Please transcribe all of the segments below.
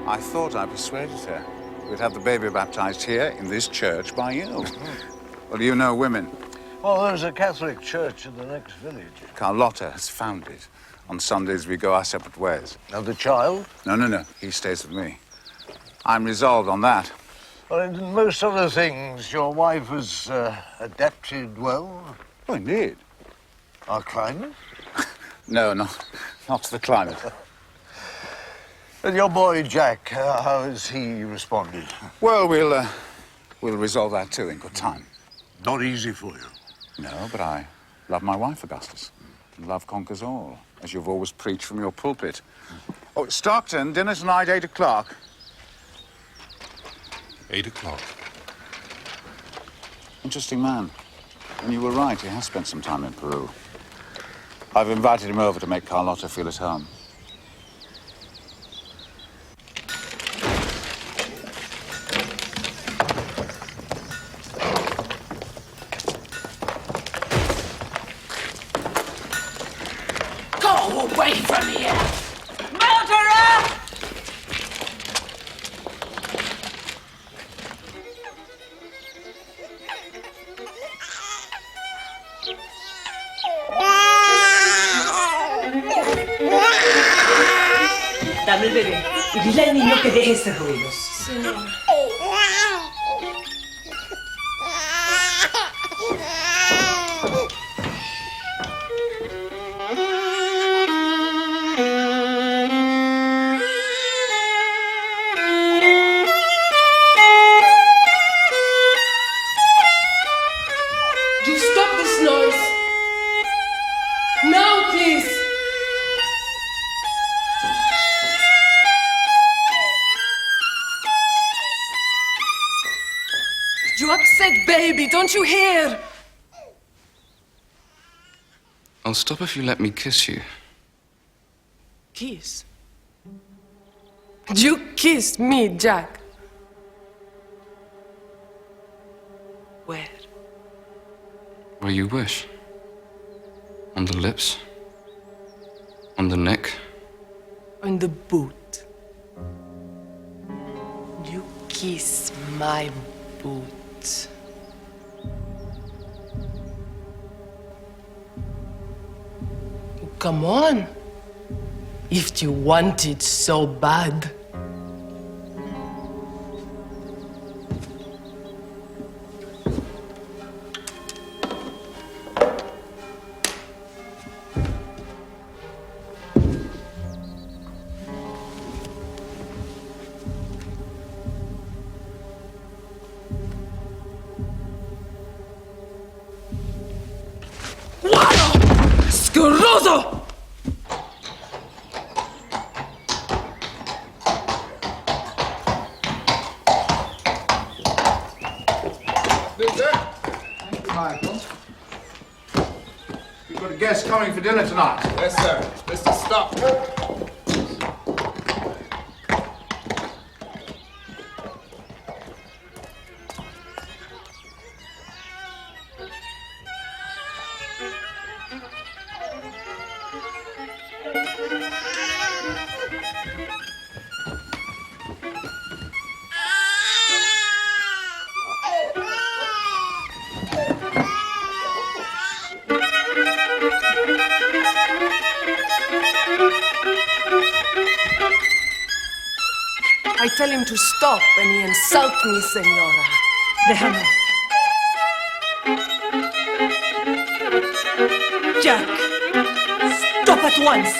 I thought I persuaded her. We'd have the baby baptized here in this church by you. Well, you know women. Oh, there's a Catholic church in the next village. Carlotta has found it. On Sundays, we go our separate ways. Now, the child? No. He stays with me. I'm resolved on that. Well, in most other things, your wife has adapted well. Oh, indeed. Our climate? No, not to the climate. And your boy, Jack, how has he responded? Well, we'll resolve that, too, in good time. Not easy for you. No, but I love my wife, Augustus. And love conquers all, as you've always preached from your pulpit. Oh, Stockton, dinner tonight, 8 o'clock. 8 o'clock. Interesting man. And you were right, he has spent some time in Peru. I've invited him over to make Carlotta feel at home. Go away from here! Murderer! Dame el bebé y dile al niño que deje ese ruido. Sí. baby, don't you hear? I'll stop if you let me kiss you. Kiss? You kissed me, Jack. Where? Where you wish. On the lips. On the neck. On the boot. You kiss my boot. Come on. If you want it so bad. ¡Asqueroso! Michael. You've got a guest coming for dinner tonight. Yes, sir. Mr. Stop. I tell him to stop and he insults me, señora. Déjame. Jack, stop at once.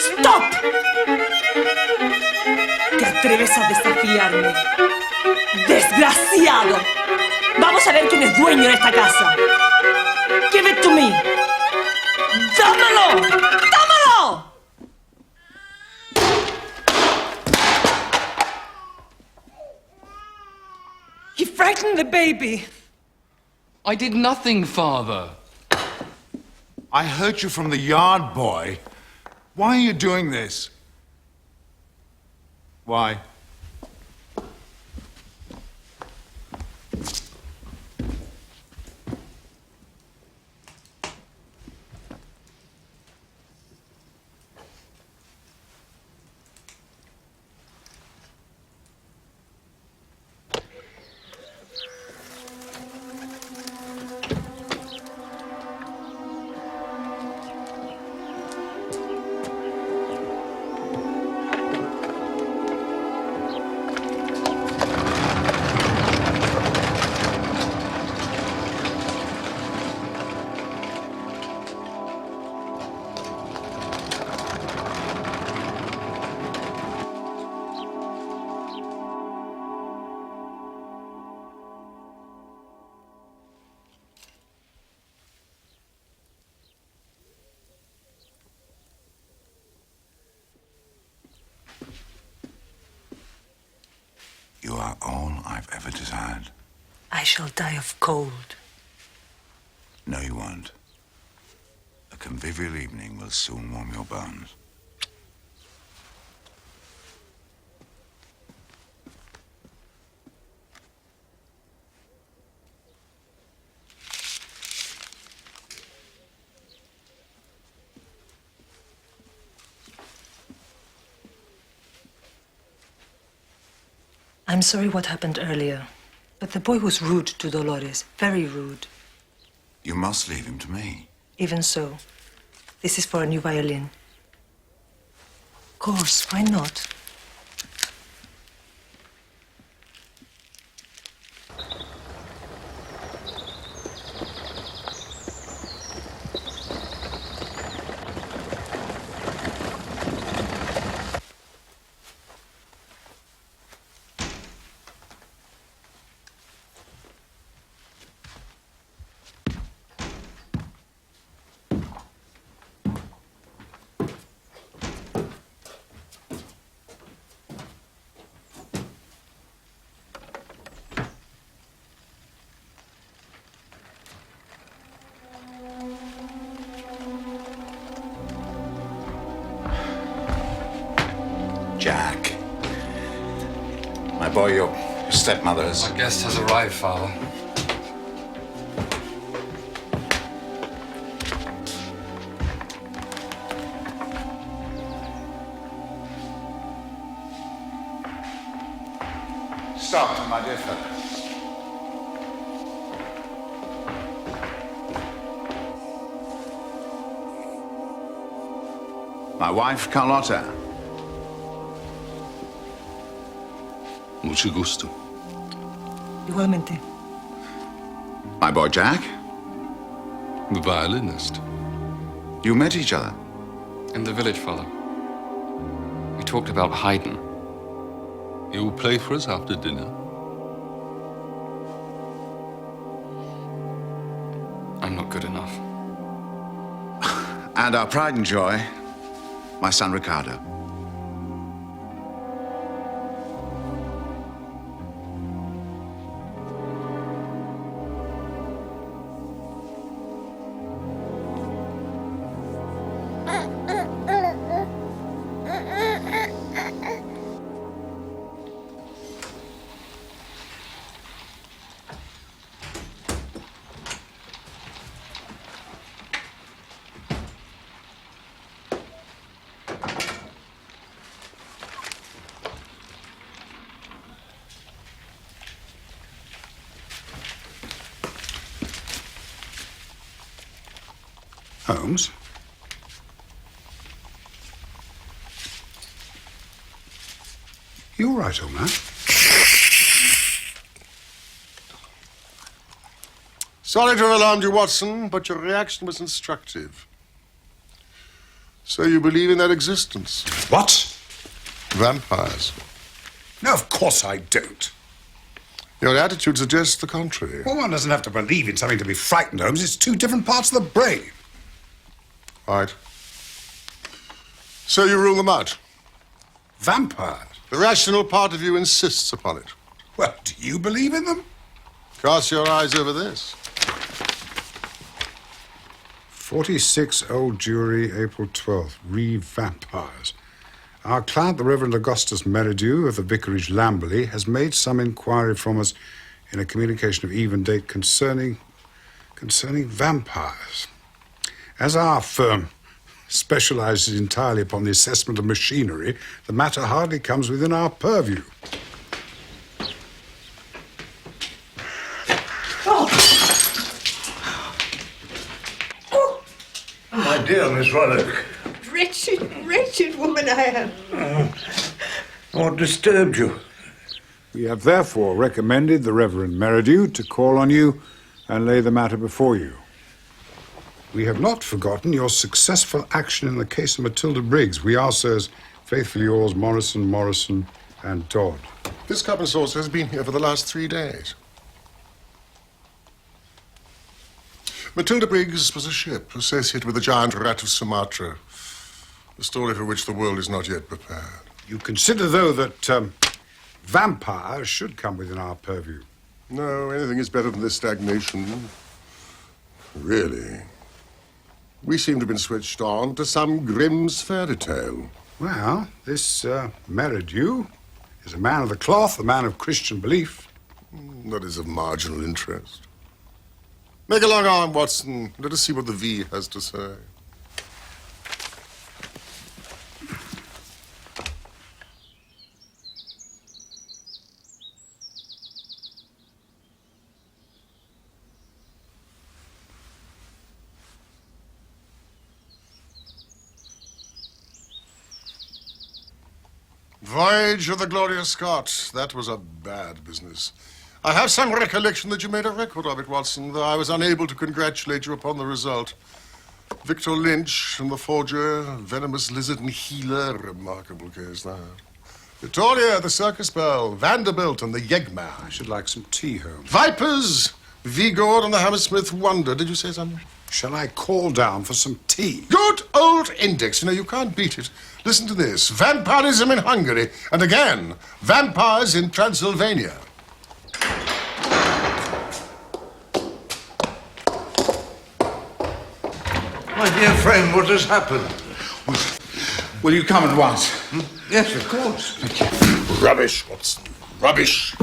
Stop. ¿Te atreves a desafiarme? ¡Desgraciado! Vamos a ver quién es dueño de esta casa. Give it to me. ¡Dámelo! ¡Dámelo! He frightened the baby. I did nothing, Father. I heard you from the yard boy. Why are you doing this? Why? You are all I've ever desired. I shall die of cold. No, you won't. A convivial evening will soon warm your bones. I'm sorry what happened earlier, but the boy was rude to Dolores, very rude. You must leave him to me. Even so, this is for a new violin. Of course, why not? Jack. My boy, your stepmother has... My guest has arrived, Father. Stop, my dear fellow. My wife, Carlotta. Mucho gusto. Igualmente. My boy, Jack. The violinist. You met each other. In the village, Father. We talked about Haydn. He will play for us after dinner. I'm not good enough. And our pride and joy, my son, Ricardo. Holmes? You all right, old man? Sorry to have alarmed you, Watson, but your reaction was instructive. So you believe in their existence? What? Vampires. No, of course I don't. Your attitude suggests the contrary. Well, one doesn't have to believe in something to be frightened, Holmes. It's two different parts of the brain. Right. So you rule them out? Vampires? The rational part of you insists upon it. Well, do you believe in them? Cast your eyes over this. 46 Old Jewry, April 12th. Re-vampires. Our client, the Reverend Augustus Merridew of the Vicarage, Lamberley, has made some inquiry from us in a communication of even date concerning vampires. As our firm specializes entirely upon the assessment of machinery, the matter hardly comes within our purview. My dear Miss Roddick. Wretched woman I am. What disturbed you? We have therefore recommended the Reverend Merridew to call on you and lay the matter before you. We have not forgotten your successful action in the case of Matilda Briggs. We are, sirs, faithfully yours, Morrison, and Dodd. This cup and saucer has been here for the last 3 days. Matilda Briggs was a ship associated with the giant rat of Sumatra, a story for which the world is not yet prepared. You consider, though, that vampires should come within our purview? No, anything is better than this stagnation. Really. We seem to have been switched on to some Grimm's fairy tale. Well, this Merridew is a man of the cloth, a man of Christian belief. That is of marginal interest. Make a long arm, Watson. Let us see what the V has to say. Voyage of the Glorious Scott. That was a bad business. I have some recollection that you made a record of it, Watson, though I was unable to congratulate you upon the result. Victor Lynch and the forger, venomous lizard and healer, remarkable case, that. Victoria, the circus belle, Vanderbilt and the Yegman. I should like some tea, Holmes. Vipers, Vigord and the Hammersmith Wonder. Did you say something? Shall I call down for some tea? Good old index. You know, you can't beat it. Listen to this. Vampirism in Hungary. And again, vampires in Transylvania. My dear friend, what has happened? Will you come at once? Yes, of course. Rubbish, Watson. Rubbish.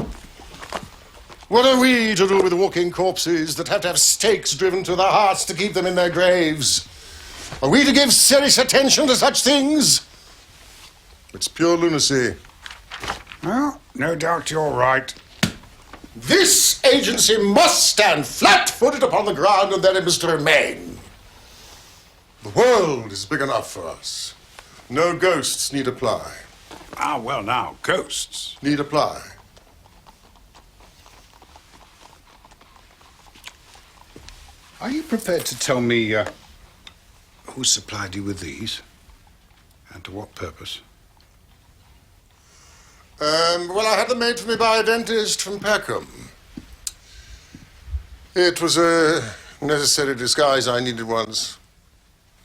What are we to do with walking corpses that have to have stakes driven to their hearts to keep them in their graves? Are we to give serious attention to such things? It's pure lunacy. Well, no doubt you're right. This agency must stand flat-footed upon the ground, and there it must remain. The world is big enough for us. No ghosts need apply. Ah, well, now, ghosts. Need apply. Are you prepared to tell me who supplied you with these? And to what purpose? Well, I had them made for me by a dentist from Peckham. It was a necessary disguise I needed once.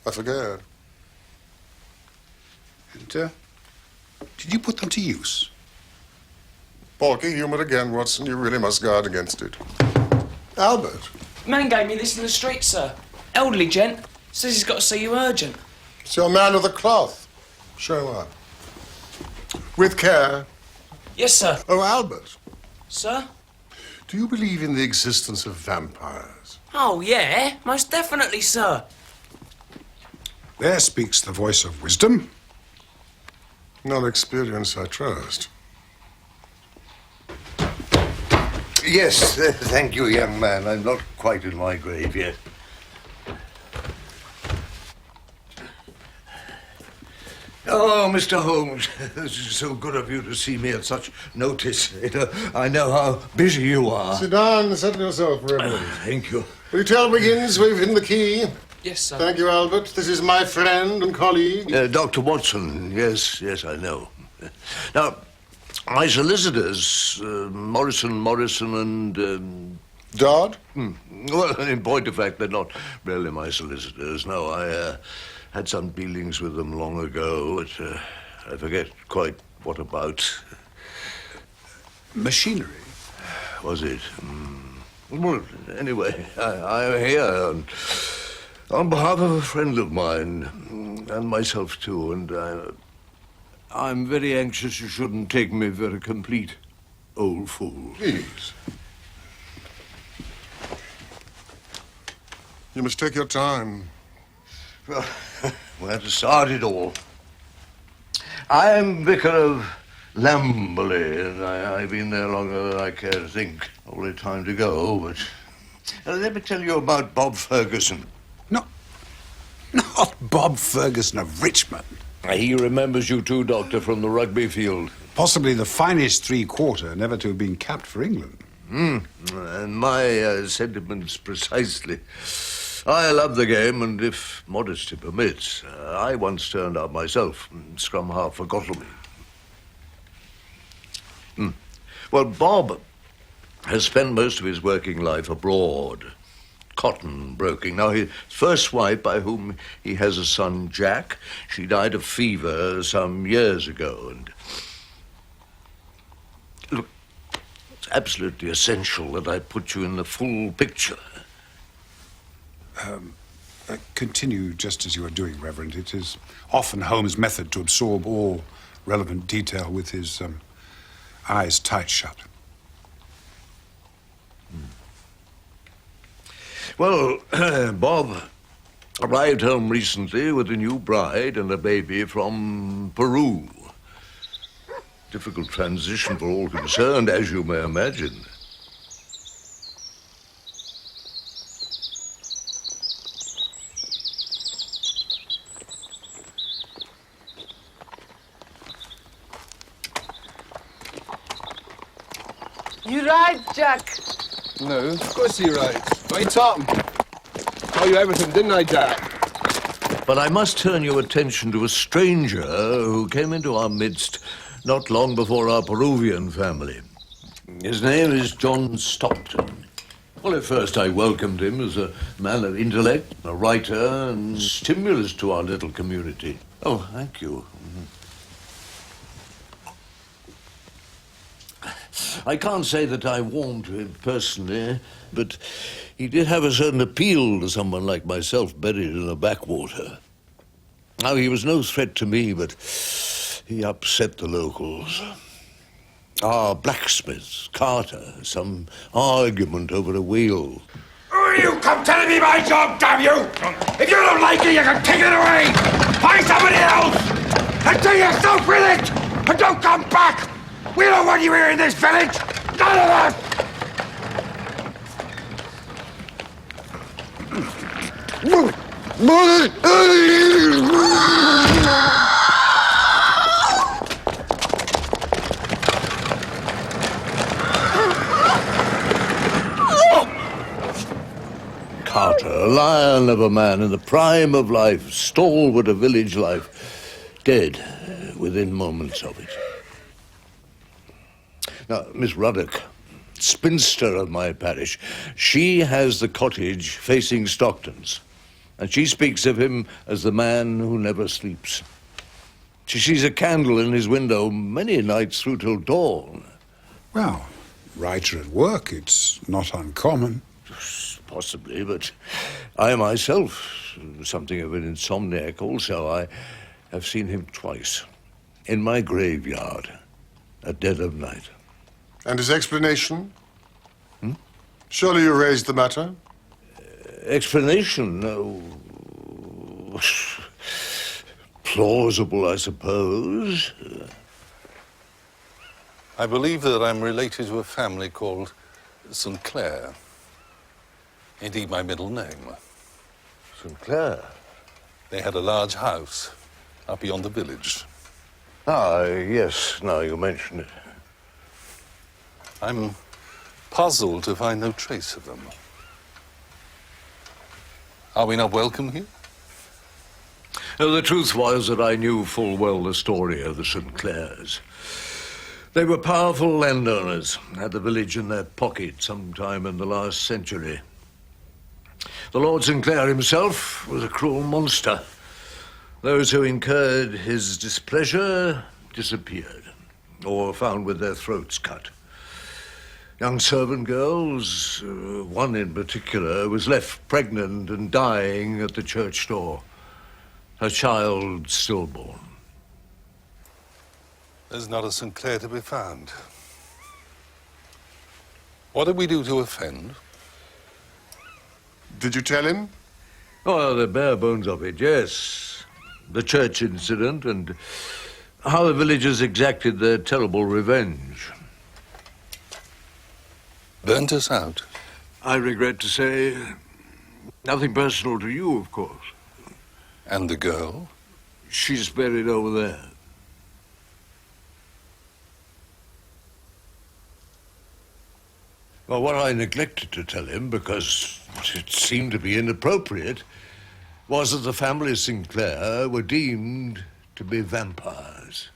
I forget. And, did you put them to use? Balky humour again, Watson. You really must guard against it. Albert. Man gave me this in the street, sir. Elderly gent. Says he's got to see you urgent. It's your man of the cloth. Show up. With care. Yes, sir. Oh, Albert. Sir? Do you believe in the existence of vampires? Oh, yeah. Most definitely, sir. There speaks the voice of wisdom. Not experience, I trust. Yes, thank you, young man. I'm not quite in my grave yet. Oh, Mr. Holmes, this is so good of you to see me at such notice. I know how busy you are. Sit down and settle yourself, Reverend. Thank you. Will you tell Wiggins we've hidden the key? Yes, sir. Thank you, Albert. This is my friend and colleague. Dr. Watson, yes, I know. Now, my solicitors, Morrison and... Dodd? Well, in point of fact, they're not really my solicitors. No, I had some dealings with them long ago, but I forget quite what about. Machinery? Was it? Well, anyway, I'm here on behalf of a friend of mine, and myself too, and I'm very anxious you shouldn't take me for a complete old fool. Please. You must take your time. Well, where to start it all? I am Vicar of Lamberley, and I've been there longer than I care to think. Only time to go, but... let me tell you about Bob Ferguson. Not Bob Ferguson of Richmond. He remembers you too, Doctor, from the rugby field. Possibly the finest three-quarter never to have been capped for England. And my sentiments precisely. I love the game, and if modesty permits, I once turned out myself, scrum half for Godalming. Well, Bob has spent most of his working life abroad, cotton broking. Now, his first wife, by whom he has a son, Jack, she died of fever some years ago, and... Look, it's absolutely essential that I put you in the full picture. Continue just as you are doing, Reverend. It is often Holmes' method to absorb all relevant detail with his eyes tight shut. Well, Bob arrived home recently with a new bride and a baby from Peru. Difficult transition for all concerned, as you may imagine. You right, Jack? No, of course you're right. Right, Tom? Tell you everything, didn't I, Jack? But I must turn your attention to a stranger who came into our midst not long before our Peruvian family. His name is John Stockton. Well, at first I welcomed him as a man of intellect, a writer, and stimulus to our little community. Oh, thank you. I can't say that I warmed to him personally, but he did have a certain appeal to someone like myself buried in a backwater. Now, he was no threat to me, but He upset the locals. Our blacksmith, Carter, some argument over a wheel. You come telling me my job, damn you! If you don't like it, you can take it away! Find somebody else! And do yourself with it! And don't come back! We don't want you here in this village! None of us! Carter, a lion of a man in the prime of life, stalwart of village life, dead within moments of it. Now, Miss Ruddock, spinster of my parish, she has the cottage facing Stockton's, and she speaks of him as the man who never sleeps. She sees a candle in his window many nights through till dawn. Well, writer at work, it's not uncommon. Possibly, but I myself, something of an insomniac also, I have seen him twice, in my graveyard, at dead of night. And his explanation? Surely you raised the matter? Explanation? No. Plausible, I suppose. I believe that I'm related to a family called St. Clair. Indeed, my middle name. St. Clair? They had a large house up beyond the village. Ah, yes, now you mention it. I'm puzzled to find no trace of them. Are we not welcome here? The truth was that I knew full well the story of the St. Clairs. They were powerful landowners, had the village in their pocket sometime in the last century. The Lord St. Clair himself was a cruel monster. Those who incurred his displeasure disappeared, or found with their throats cut. Young servant girls, one in particular, was left pregnant and dying at the church door. Her child stillborn. There's not a St. Clair to be found. What did we do to offend? Did you tell him? Oh, the bare bones of it, yes. The church incident and how the villagers exacted their terrible revenge. Burnt us out? I regret to say, nothing personal to you, of course. And the girl? She's buried over there. Well, what I neglected to tell him, because it seemed to be inappropriate, was that the family of St. Clair were deemed to be vampires.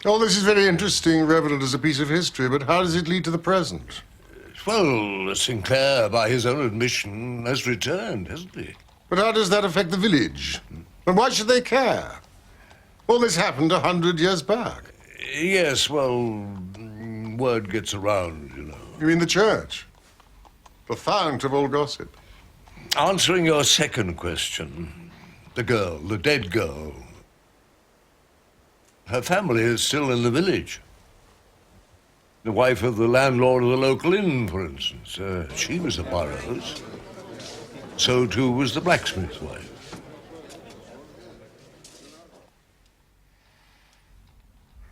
Oh, this is very interesting, Reverend, as a piece of history, but how does it lead to the present? Well, St. Clair, by his own admission, has returned, hasn't he? But how does that affect the village? And why should they care? All this happened 100 years back. Yes, well, word gets around, you know. You mean the church? The fount of all gossip. Answering your second question, the girl, the dead girl, her family is still in the village. The wife of the landlord of the local inn, for instance, she was a Burroughs. So too was the blacksmith's wife.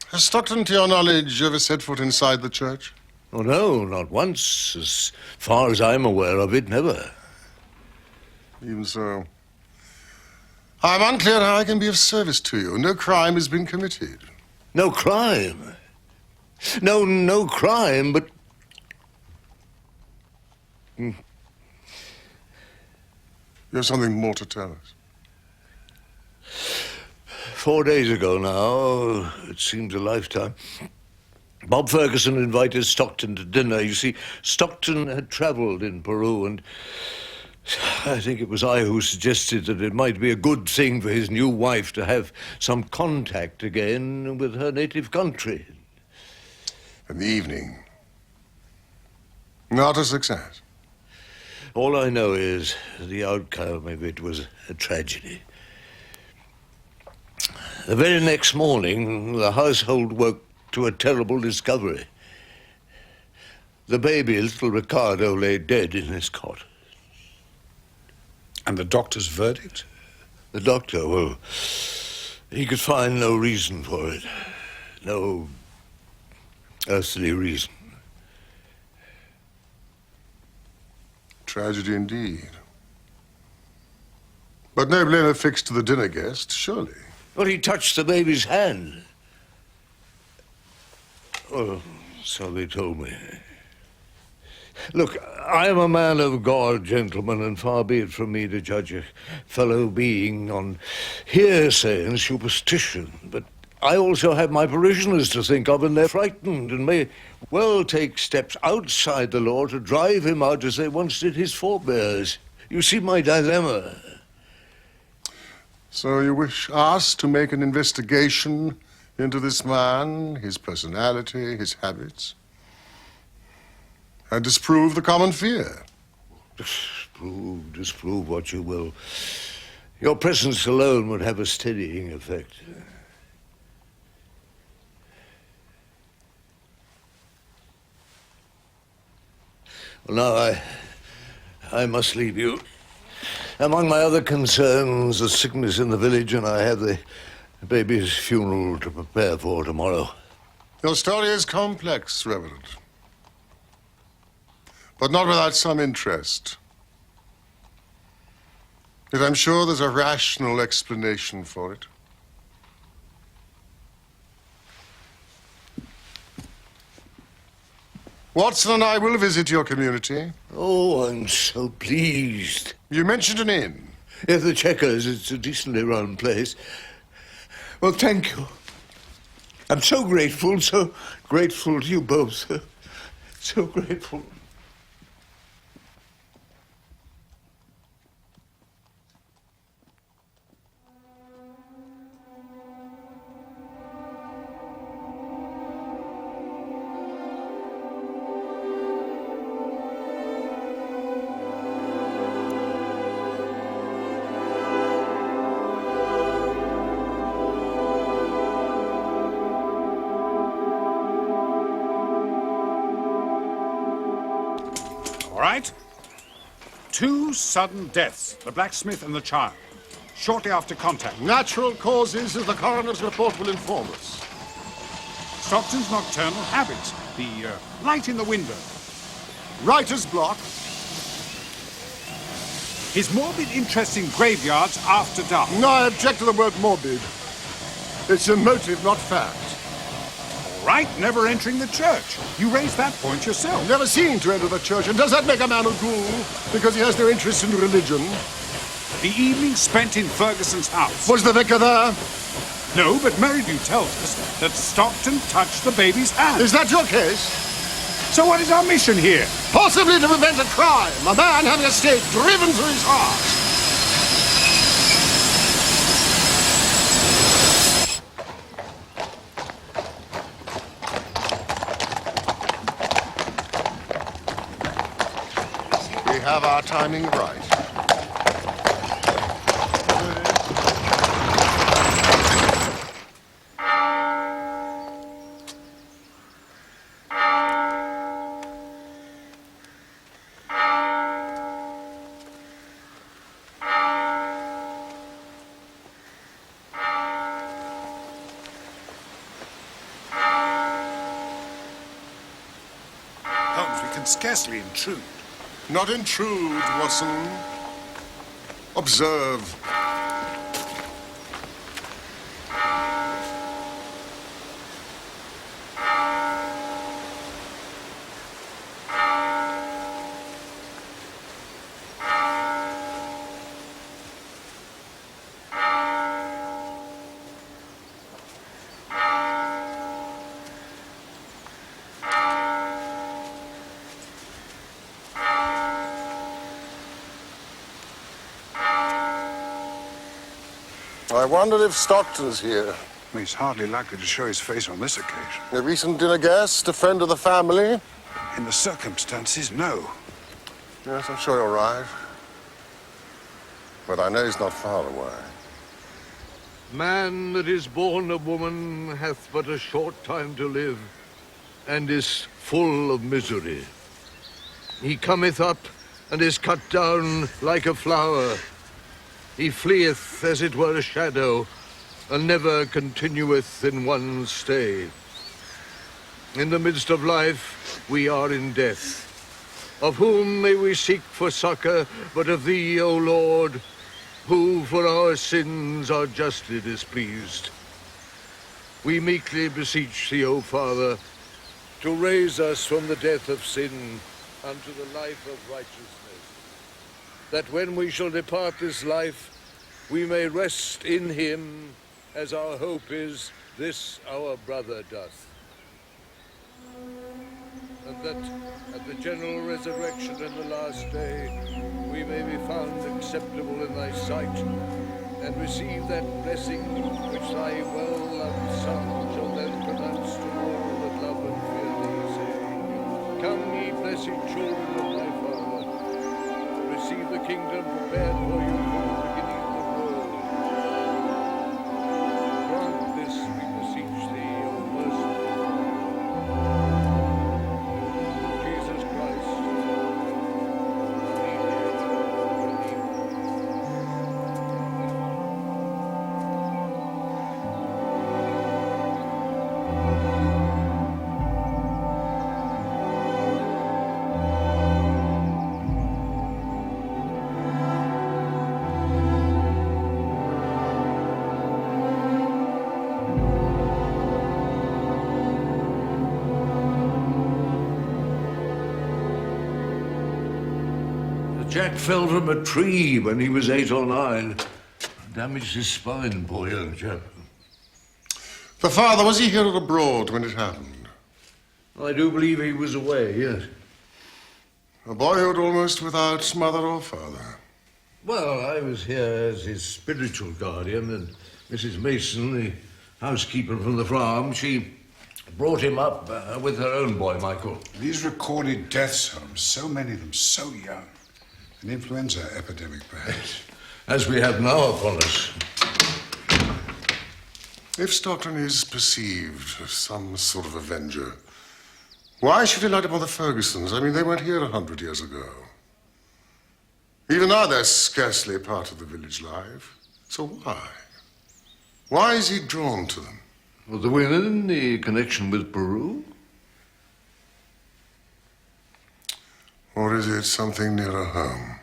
Has Stockton, to your knowledge, ever set foot inside the church? Oh, no, not once. As far as I'm aware of it, never. Even so. I'm unclear how I can be of service to you. No crime has been committed. No crime? No crime, but... You have something more to tell us. 4 days ago now, it seems a lifetime, Bob Ferguson invited Stockton to dinner. You see, Stockton had travelled in Peru, and I think it was I who suggested that it might be a good thing for his new wife to have some contact again with her native country. In the evening. Not a success. All I know is the outcome of it was a tragedy. The very next morning, the household woke to a terrible discovery. The baby, little Ricardo, lay dead in his cot. And the doctor's verdict? The doctor, well, he could find no reason for it. No earthly reason. Tragedy indeed. But no blame affixed to the dinner guest, surely. Well, he touched the baby's hand. Oh, so they told me. Look, I am a man of God, gentlemen, and far be it from me to judge a fellow being on hearsay and superstition. But I also have my parishioners to think of, and they're frightened and may well take steps outside the law to drive him out as they once did his forebears. You see my dilemma. So you wish us to make an investigation into this man, his personality, his habits, and disprove the common fear? Disprove what you will. Your presence alone would have a steadying effect. Well, now I must leave you. Among my other concerns, the sickness in the village, and I have the baby's funeral to prepare for tomorrow. Your story is complex, Reverend, but not without some interest. Yet I'm sure there's a rational explanation for it. Watson and I will visit your community. Oh, I'm so pleased. You mentioned an inn. Yes, the Checkers. It's a decently run place. Well, thank you. I'm so grateful to you both, sir. So grateful. All right. 2 sudden deaths, the blacksmith and the child, shortly after contact. Natural causes, as the coroner's report will inform us. Stockton's nocturnal habits, the light in the window. Writer's block. His morbid interest in graveyards after dark. No, I object to the word morbid. It's a motive, not fact. All right, never entering the church. You raised that point yourself. Never seen to enter the church. And does that make a man a ghoul because he has no interest in religion? The evening spent in Ferguson's house. Was the vicar there? No, but Merridew tells us that Stockton touched the baby's hand. Is that your case? So what is our mission here? Possibly to prevent a crime. A man having a stake driven through his heart. We have our timing right. Holmes, we can scarcely intrude. Not intrude, Watson. Observe. I wonder if Stockton's here. He's hardly likely to show his face on this occasion. A recent dinner guest, a friend of the family? In the circumstances, no. Yes, I'm sure you're right. But I know he's not far away. Man that is born of woman hath but a short time to live, and is full of misery. He cometh up, and is cut down like a flower. He fleeth as it were a shadow, and never continueth in one stay. In the midst of life we are in death. Of whom may we seek for succor but of thee, O Lord, who for our sins are justly displeased? We meekly beseech thee, O Father, to raise us from the death of sin unto the life of righteousness, that when we shall depart this life, we may rest in him, as our hope is this our brother doth. And that at the general resurrection in the last day, we may be found acceptable in thy sight, and receive that blessing which thy well-loved Son shall then pronounce to all that love and fear thee, saying, Come, ye blessed children of my Father, receive the kingdom prepared for you from the beginning of the world. Grant this, we beseech thee, O merciful Jesus Christ. Jack fell from a tree when he was 8 or 9. Damaged his spine, poor young chap. The father, was he here or abroad when it happened? I do believe he was away, yes. A boyhood almost without mother or father. Well, I was here as his spiritual guardian, and Mrs. Mason, the housekeeper from the farm, she brought him up with her own boy, Michael. These recorded deaths, Holmes, so many of them so young. An influenza epidemic, perhaps. As we have now upon us. If Stockton is perceived as some sort of avenger, why should he light upon the Fergusons? I mean, they weren't here 100 years ago. Even now, they're scarcely part of the village life. So why? Why is he drawn to them? Well, the women, the connection with Peru? Or is it something nearer home?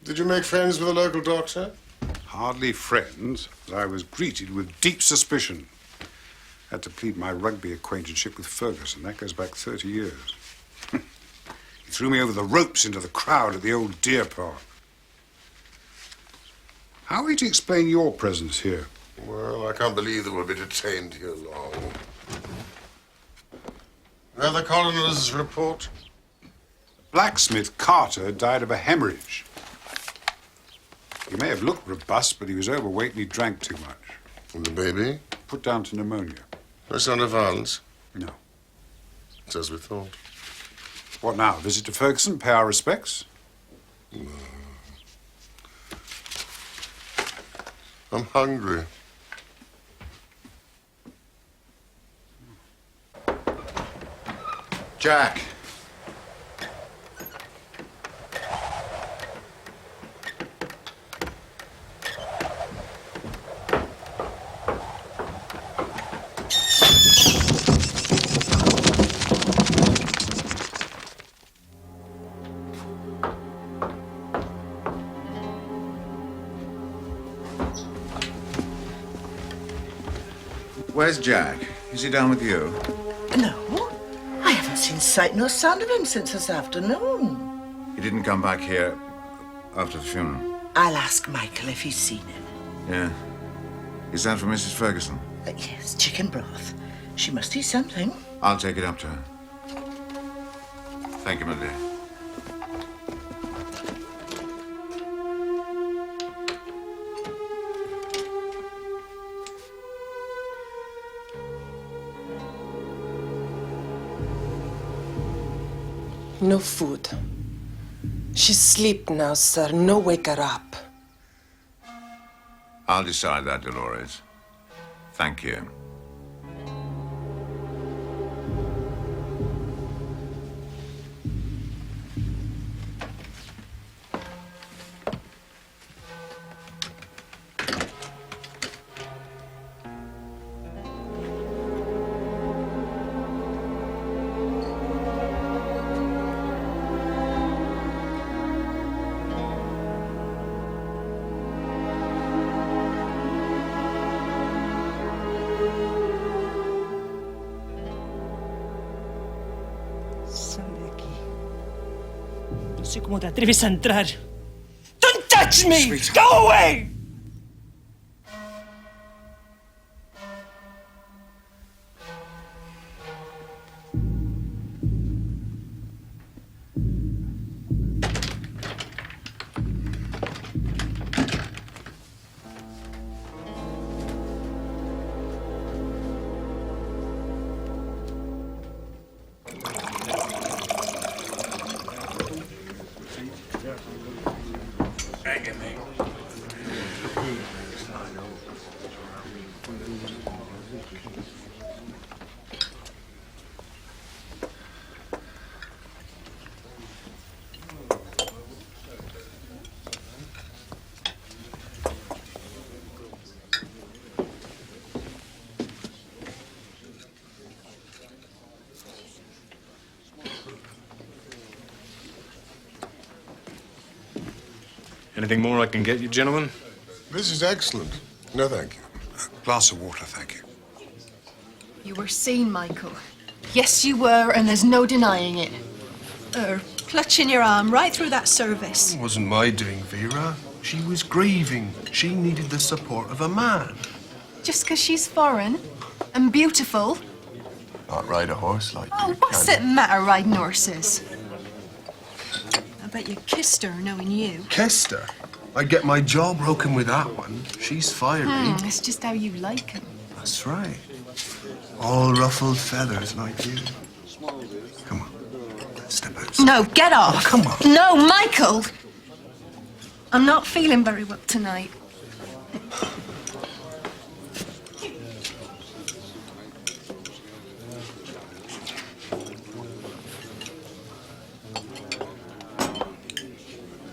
Did you make friends with the local doctor? Hardly friends, but I was greeted with deep suspicion. Had to plead my rugby acquaintanceship with Ferguson. That goes back 30 years. He threw me over the ropes into the crowd at the old deer park. How are we to explain your presence here? Well, I can't believe that we'll be detained here long. You have the coroner's report? Blacksmith Carter died of a hemorrhage. He may have looked robust, but he was overweight and he drank too much. And the baby? Put down to pneumonia. No sign of violence? No. It's as we thought. What now? Visit to Ferguson, pay our respects? No. I'm hungry. Jack. Where's Jack? Is he down with you? No. I haven't seen sight nor sound of him since this afternoon. He didn't come back here after the funeral? I'll ask Michael if he's seen him. Yeah. Is that for Mrs. Ferguson? Yes, chicken broth. She must eat something. I'll take it up to her. Thank you, my dear. No food. She's asleep now, sir. No wake her up. I'll decide that, Dolores. Thank you. No sé cómo te atreves a entrar. Don't touch me! Go away! Anything more I can get you, gentlemen? This is excellent. No, thank you. A glass of water, thank you. You were seen, Michael. Yes, you were, and there's no denying it. Clutching your arm right through that service. It wasn't my doing, Vera. She was grieving. She needed the support of a man. Just 'cause she's foreign and beautiful. Not ride a horse like Oh, you, what's can it matter riding horses? I bet you kissed her knowing you. Kissed her? I'd get my jaw broken with that one. She's fiery. It's just how you like him. That's right. All ruffled feathers like you. Come on. Step outside. No, get off. Oh, come on. No, Michael. I'm not feeling very well tonight.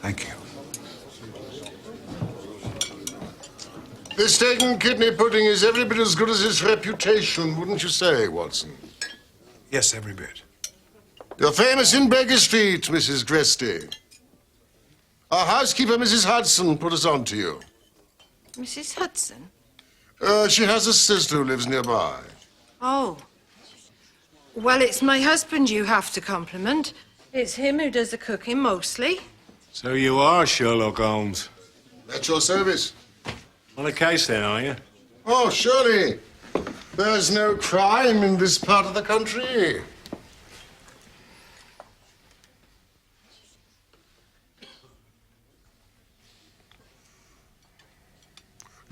Thank you. This steak and kidney pudding is every bit as good as its reputation, wouldn't you say, Watson? Yes, every bit. You're famous in Baker Street, Mrs. Gresty. Our housekeeper, Mrs. Hudson, put us on to you. Mrs. Hudson? She has a sister who lives nearby. Oh. Well, it's my husband you have to compliment. It's him who does the cooking mostly. So you are Sherlock Holmes. At your service. On a case then, are you? Oh, surely. There's no crime in this part of the country.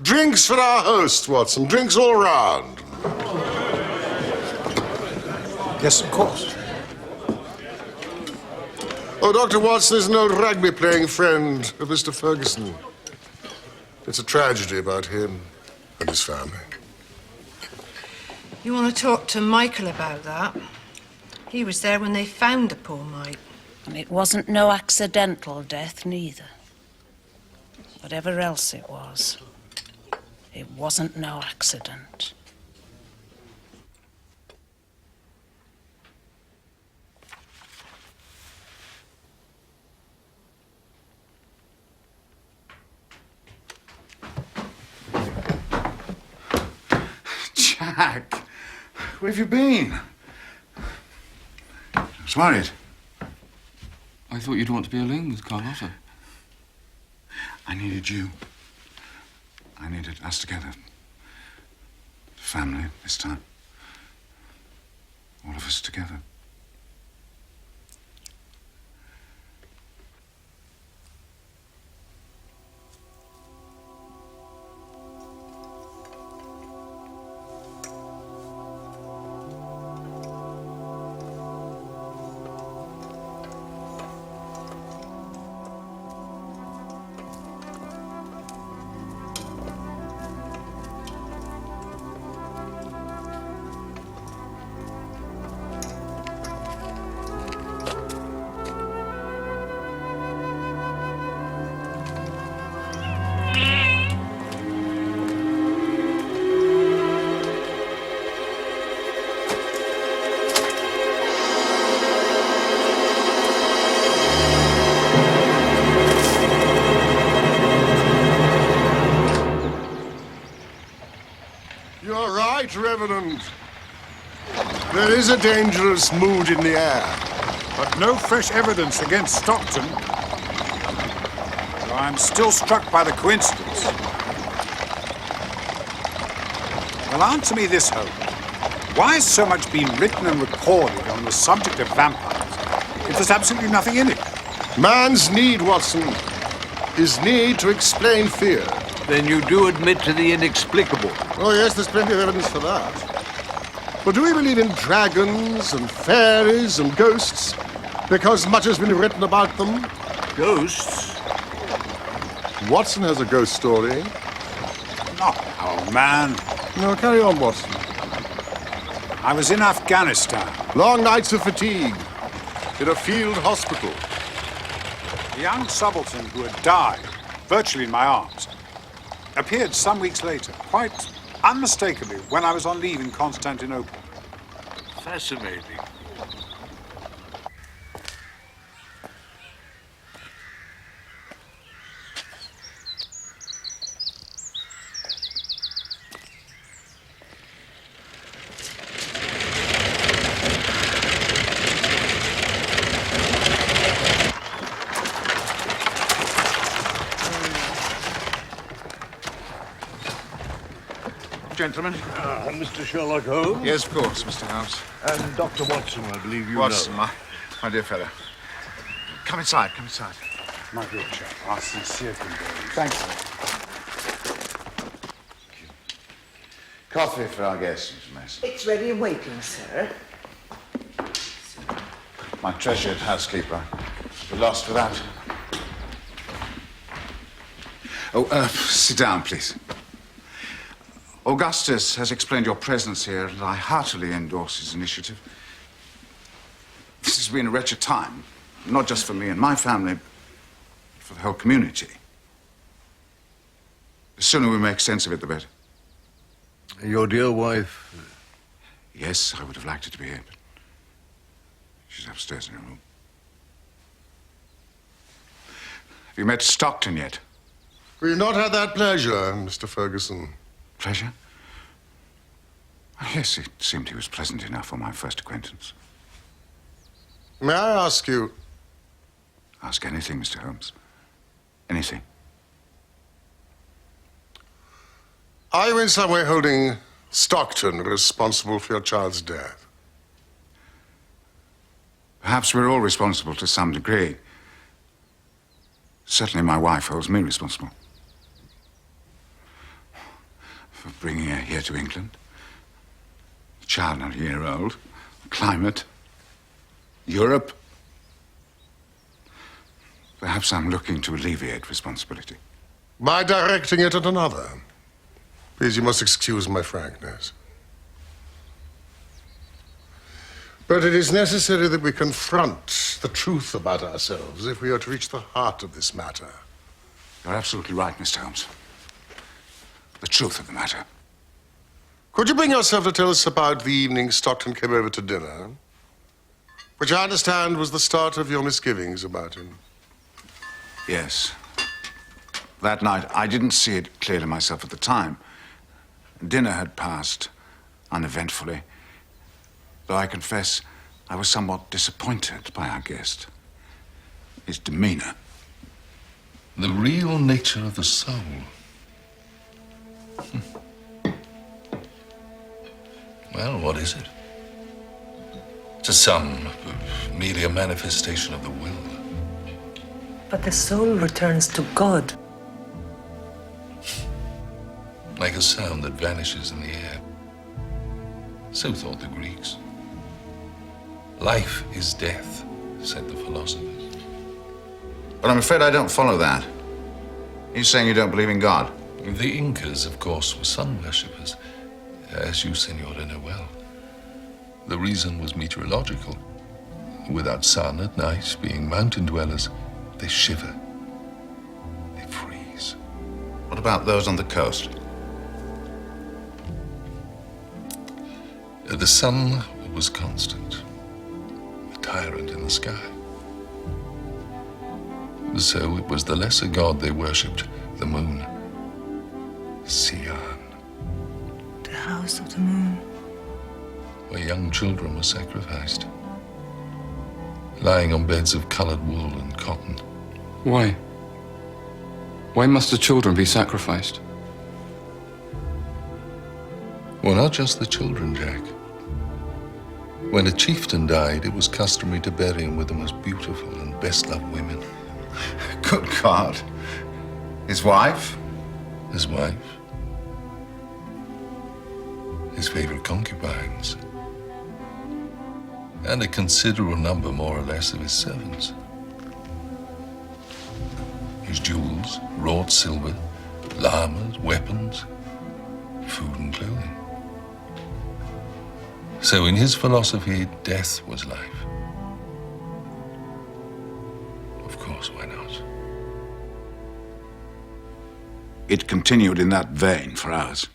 Drinks for our host, Watson. Drinks all round. Yes, of course. Oh, Dr. Watson is an old rugby-playing friend of Mr. Ferguson. It's a tragedy about him and his family. You want to talk to Michael about that? He was there when they found the poor mite. And it wasn't no accidental death, neither. Whatever else it wasn't no accident. Jack, where have you been? I was worried. I thought you'd want to be alone with Carlotta. I needed you. I needed us together. Family, this time. All of us together. You're right, Reverend. There is a dangerous mood in the air. But no fresh evidence against Stockton. So I'm still struck by the coincidence. Well, answer me this, Holmes. Why has so much been written and recorded on the subject of vampires if there's absolutely nothing in it? Man's need, Watson. His need to explain fear. Then you do admit to the inexplicable. Oh, yes, there's plenty of evidence for that. But do we believe in dragons and fairies and ghosts because much has been written about them? Ghosts? Watson has a ghost story. Not old man. No, carry on, Watson. I was in Afghanistan. Long nights of fatigue in a field hospital. The young subaltern who had died, virtually in my arms, appeared some weeks later, quite unmistakably, when I was on leave in Constantinople. Fascinating. Gentlemen. Mr. Sherlock Holmes? Yes, of course, Mr. Holmes. And Dr. Watson, I believe you Watson, know. my dear fellow. Come inside, come inside. My good chap, our sincere condolences. Thank you. Coffee for our guests, Mr. Mason. It's ready and waiting, sir. My treasured housekeeper. Be lost without. Oh, sit down, please. Augustus has explained your presence here, and I heartily endorse his initiative. This has been a wretched time, not just for me and my family, but for the whole community. The sooner we make sense of it, the better. Your dear wife? Yes, I would have liked her to be here, but she's upstairs in her room. Have you met Stockton yet? We've not had that pleasure, Mr. Ferguson. Pleasure? Yes, it seemed he was pleasant enough for my first acquaintance. May I ask you? Ask anything, Mr. Holmes. Anything. Are you in some way holding Stockton responsible for your child's death? Perhaps we're all responsible to some degree. Certainly my wife holds me responsible. For bringing her here to England. A child not a year old. Climate. Europe. Perhaps I'm looking to alleviate responsibility. By directing it at another. Please, you must excuse my frankness. But it is necessary that we confront the truth about ourselves if we are to reach the heart of this matter. You're absolutely right, Mr. Holmes. The truth of the matter. Could you bring yourself to tell us about the evening Stockton came over to dinner? Which I understand was the start of your misgivings about him. Yes. That night, I didn't see it clearly myself at the time. Dinner had passed uneventfully, though I confess I was somewhat disappointed by our guest. His demeanor. The real nature of the soul. Well, what is it? To some, merely a manifestation of the will. But the soul returns to God. Like a sound that vanishes in the air. So thought the Greeks. Life is death, said the philosophers. But I'm afraid I don't follow that. You're saying you don't believe in God? The Incas, of course, were sun worshippers, as you, Senora, know well. The reason was meteorological. Without sun at night, being mountain dwellers, they shiver. They freeze. What about those on the coast? The sun was constant, a tyrant in the sky. So it was the lesser god they worshipped, the moon, Sion, The house of the moon. where young children were sacrificed, lying on beds of colored wool and cotton. Why? Why must the children be sacrificed? Well, not just the children, Jack. When a chieftain died, it was customary to bury him with the most beautiful and best-loved women. Good God. His wife? His wife. His favorite concubines. And a considerable number, more or less, of his servants. His jewels, wrought silver, llamas, weapons, food and clothing. So in his philosophy, death was life. Of course, why not? It continued in that vein for hours.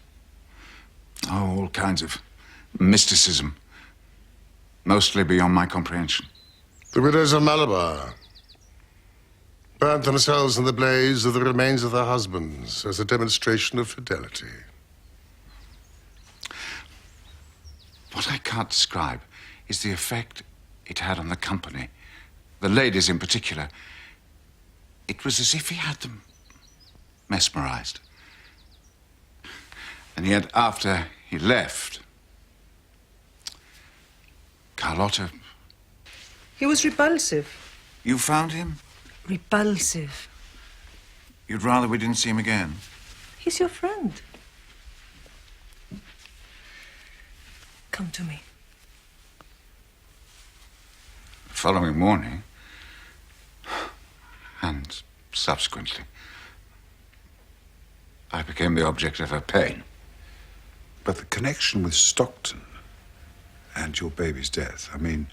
Oh, all kinds of mysticism. Mostly beyond my comprehension. The widows of Malabar burnt themselves in the blaze of the remains of their husbands as a demonstration of fidelity. What I can't describe is the effect it had on the company, the ladies in particular. It was as if he had them mesmerized. And yet, after he left, Carlotta... He was repulsive. You found him? Repulsive. You'd rather we didn't see him again? He's your friend. Come to me. The following morning, and subsequently, I became the object of her pain. But the connection with Stockton and your baby's death, I mean,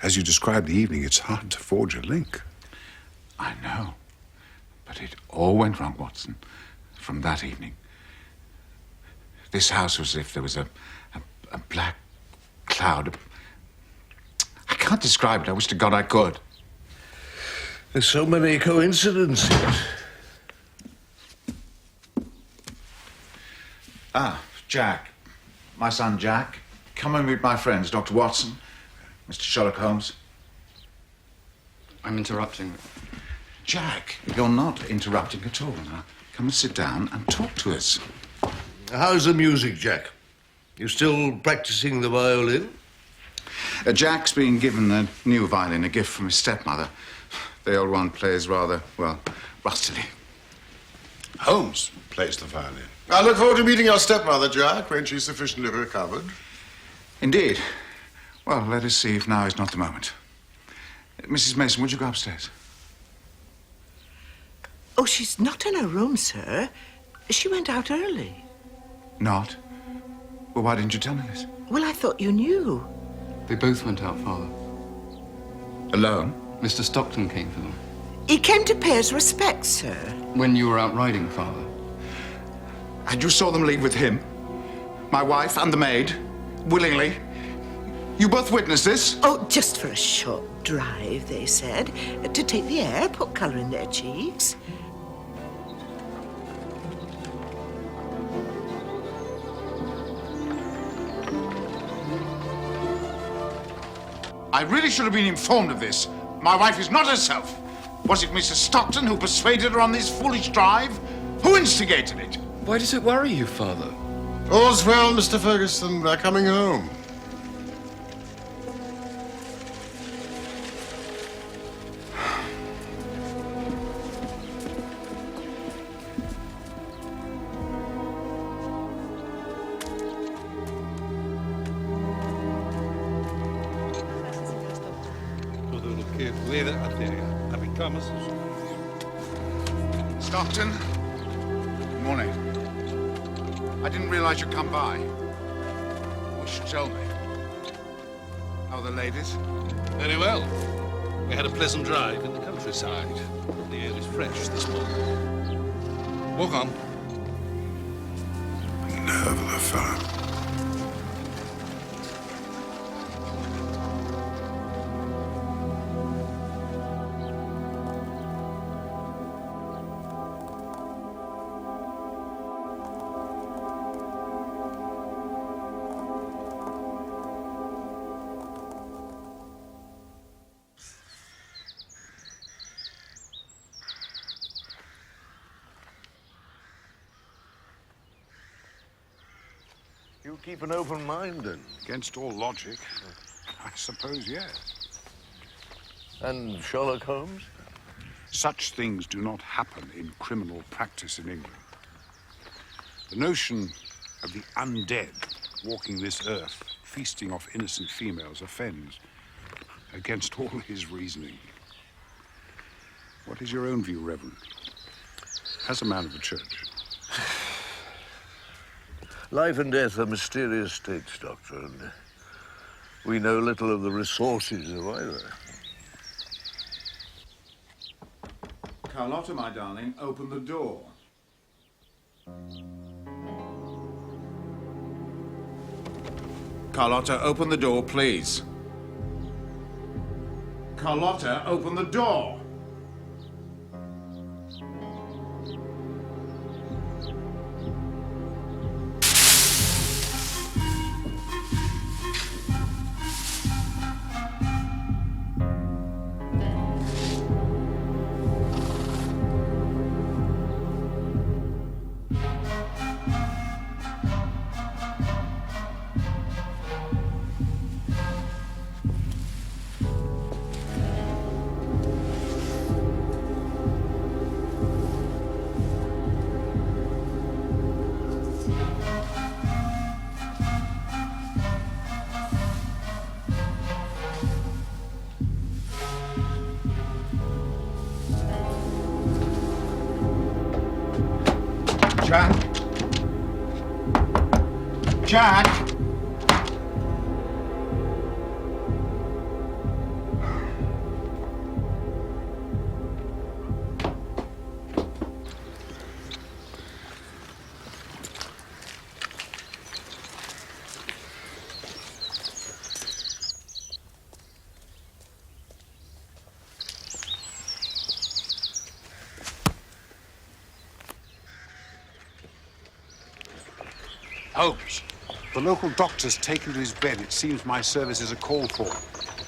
as you described the evening, it's hard to forge a link. I know. But it all went wrong, Watson, from that evening. This house was as if there was a black cloud. I can't describe it. I wish to God I could. There's so many coincidences. Ah, Jack. My son, Jack. Come and meet my friends, Dr. Watson, Mr. Sherlock Holmes. I'm interrupting. Jack, you're not interrupting at all. Now, come and sit down and talk to us. How's the music, Jack? You still practicing the violin? Jack's been given a new violin, a gift from his stepmother. The old one plays rather, well, rustily. Holmes plays the violin. I look forward to meeting your stepmother, Jack, when she's sufficiently recovered. Indeed. Well, let us see if now is not the moment. Mrs. Mason, would you go upstairs? Oh, she's not in her room, sir. She went out early. Not? Well, why didn't you tell me this? Well, I thought you knew. They both went out, Father. Alone? Mr. Stockton came for them. He came to pay his respects, sir. When you were out riding, Father. And you saw them leave with him? My wife and the maid? Willingly? You both witnessed this? Oh, just for a short drive, they said. To take the air, put colour in their cheeks. I really should have been informed of this. My wife is not herself. Was it Mr. Stockton who persuaded her on this foolish drive? Who instigated it? Why does it worry you, Father? All's well, Mr. Ferguson. They're coming home. With up it comes. Stockton. Good morning. I didn't realize you'd come by. You should tell me. How are the ladies? Very well. We had a pleasant drive in the countryside. The air is fresh this morning. Walk on. Nerve of the fellow. You keep an open mind, then? Against all logic, I suppose, yes. And Sherlock Holmes? Such things do not happen in criminal practice in England. The notion of the undead walking this earth, feasting off innocent females, offends against all his reasoning. What is your own view, Reverend? As a man of the church. Life and death are mysterious states, Doctor, and we know little of the resources of either. Carlotta, my darling, open the door. Carlotta, open the door, please. Carlotta, open the door. Jack? Jack? Holmes, the local doctor's taken to his bed. It seems my services are called for.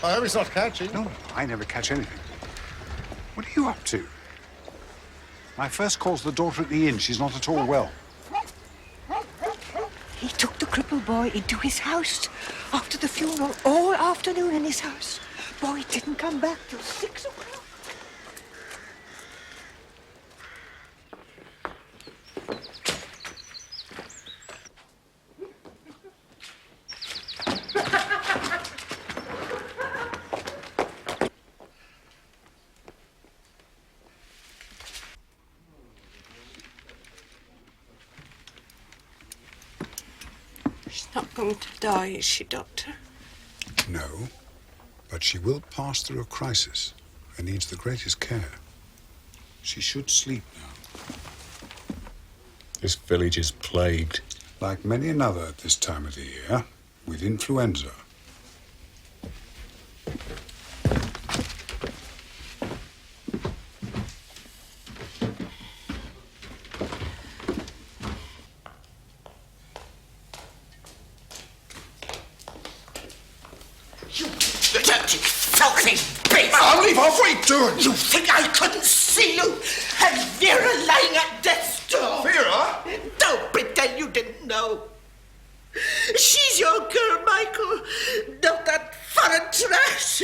I hope he's not catching. No, I never catch anything. What are you up to? My first call's the daughter at the inn. She's not at all well. He took the crippled boy into his house after the funeral, all afternoon in his house. Boy didn't come back till 6 o'clock. She's not going to die, is she, Doctor? No, but she will pass through a crisis and needs the greatest care. She should sleep now. This village is plagued. Like many another at this time of the year, with influenza. Dirty, filthy beast! I'll leave off. What are you doing? You think I couldn't see you? And Vera lying at death's door. Vera? Don't pretend you didn't know. She's your girl, Michael. Not that foreign trash.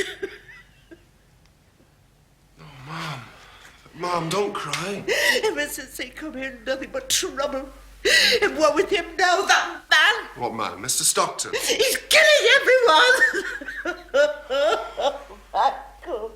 Mom. Mom, don't cry. Ever since they come here, nothing but trouble. And what with him now, that man? What man? Mr. Stockton? He's killing everyone. Michael.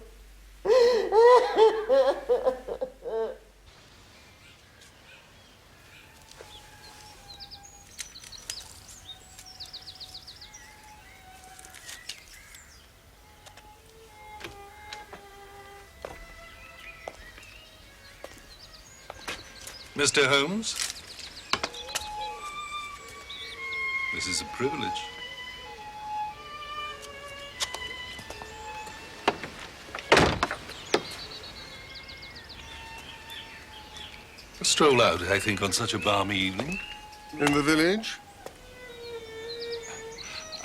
Mr. Holmes? This is a privilege. A stroll out, I think, on such a balmy evening. In the village?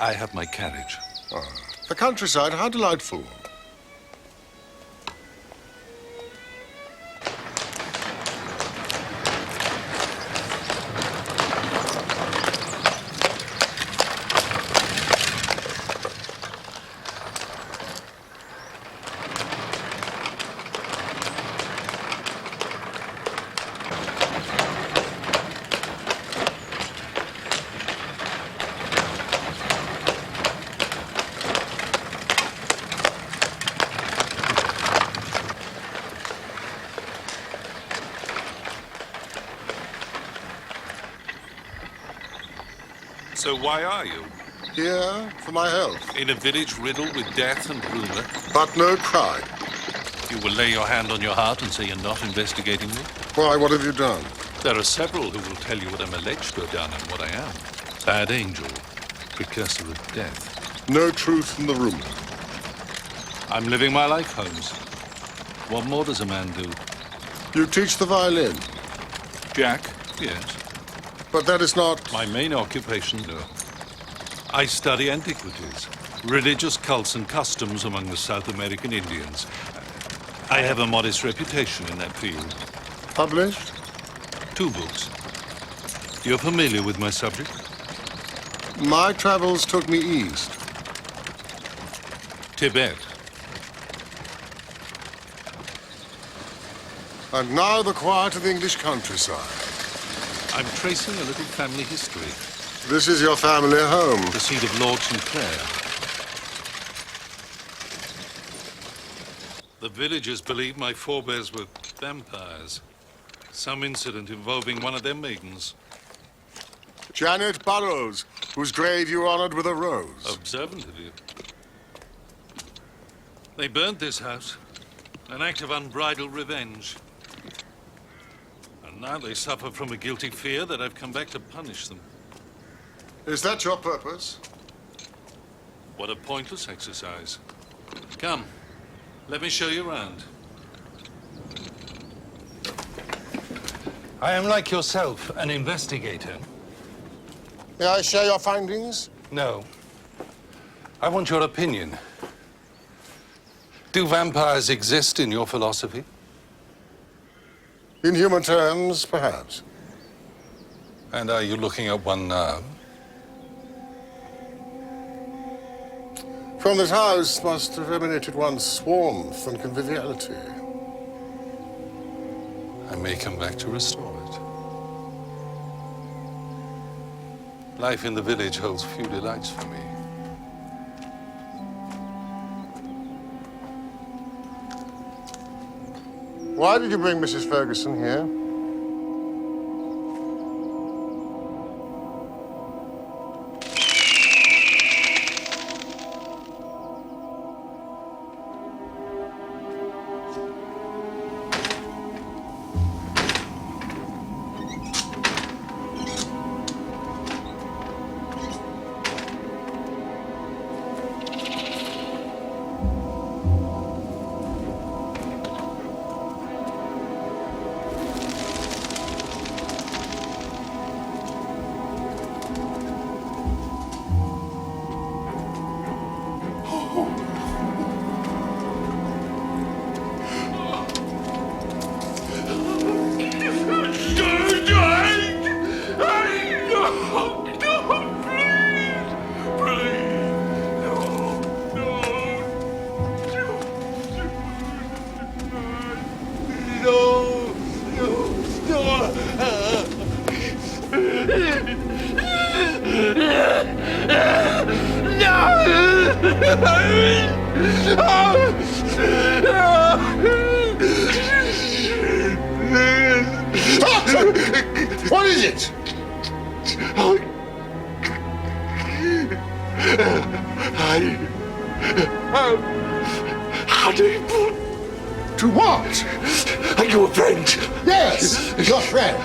I have my carriage. The countryside, how delightful. So why are you? Here, for my health. In a village riddled with death and rumor? But no crime. You will lay your hand on your heart and say you're not investigating me? Why, what have you done? There are several who will tell you what I'm alleged to have done and what I am. Bad angel, precursor of death. No truth in the rumor. I'm living my life, Holmes. What more does a man do? You teach the violin? Jack? Yes. But that is not... My main occupation, no. I study antiquities, religious cults and customs among the South American Indians. I have a modest reputation in that field. Published? 2 books. You're familiar with my subject? My travels took me east. Tibet. And now the quiet of the English countryside. I'm tracing a little family history. This is your family home. The seat of Lord St. Clair. The villagers believe my forebears were vampires. Some incident involving one of their maidens. Janet Burrows, whose grave you honored with a rose. Observant of you. They burnt this house. An act of unbridled revenge. And now they suffer from a guilty fear that I've come back to punish them. Is that your purpose? What a pointless exercise. Come, let me show you around. I am like yourself, an investigator. May I share your findings? No. I want your opinion. Do vampires exist in your philosophy? In human terms, perhaps. And are you looking at one now? From this house must have emanated one's warmth and conviviality. I may come back to restore it. Life in the village holds few delights for me. Why did you bring Mrs. Ferguson here? What is it? I'm unable. To what? Are you a friend? Yes, your friend.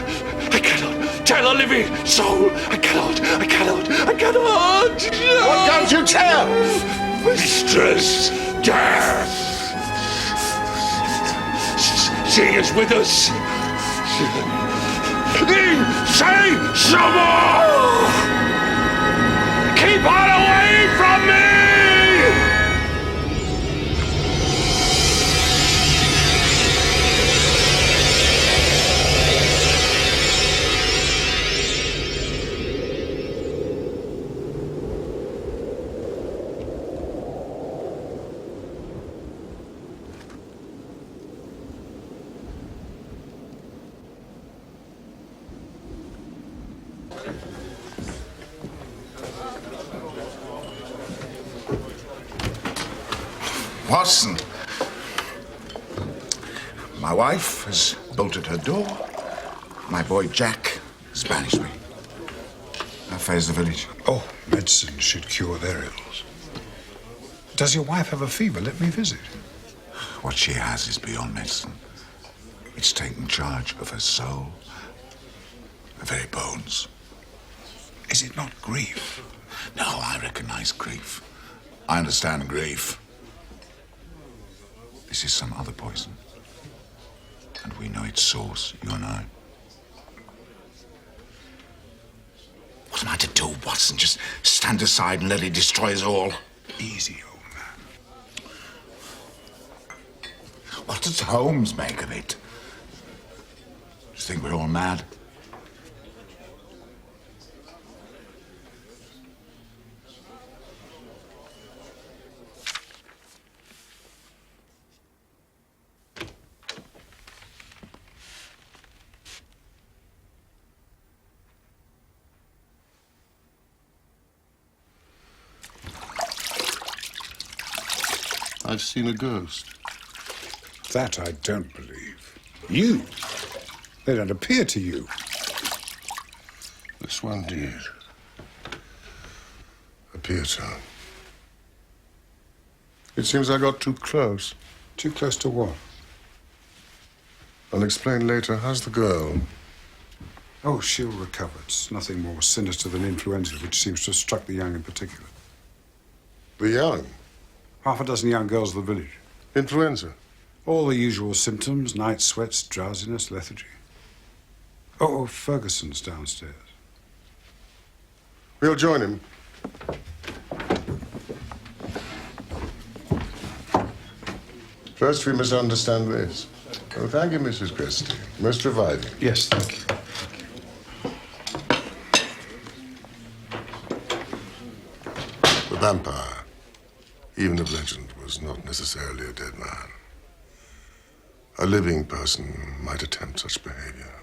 I cannot tell a living soul. I cannot. What can't you tell? Mistress Death. She is with us. Say some more! Keep her away from me! Watson, my wife has bolted her door. My boy Jack has banished me. How fares the village? Oh, medicine should cure their ills. Does your wife have a fever? Let me visit. What she has is beyond medicine. It's taken charge of her soul, her very bones. Is it not grief? No, I recognize grief. I understand grief. This is some other poison. And we know its source, you and I. What am I to do, Watson? Just stand aside and let it destroy us all? Easy, old man. What does Holmes make of it? Do you think we're all mad? I've seen a ghost. That I don't believe. You? They don't appear to you. This one did. Appear to. It seems I got too close. Too close to what? I'll explain later. How's the girl? Oh, she'll recover. It's nothing more sinister than influenza, which seems to have struck the young in particular. The young? Half a dozen young girls of the village. Influenza? All the usual symptoms: night sweats, drowsiness, lethargy. Oh, Ferguson's downstairs. We'll join him. First, we must understand this. Oh, thank you, Mrs. Christie. Most reviving. Yes, thank you. The vampire, even of legend, was not necessarily a dead man. A living person might attempt such behavior.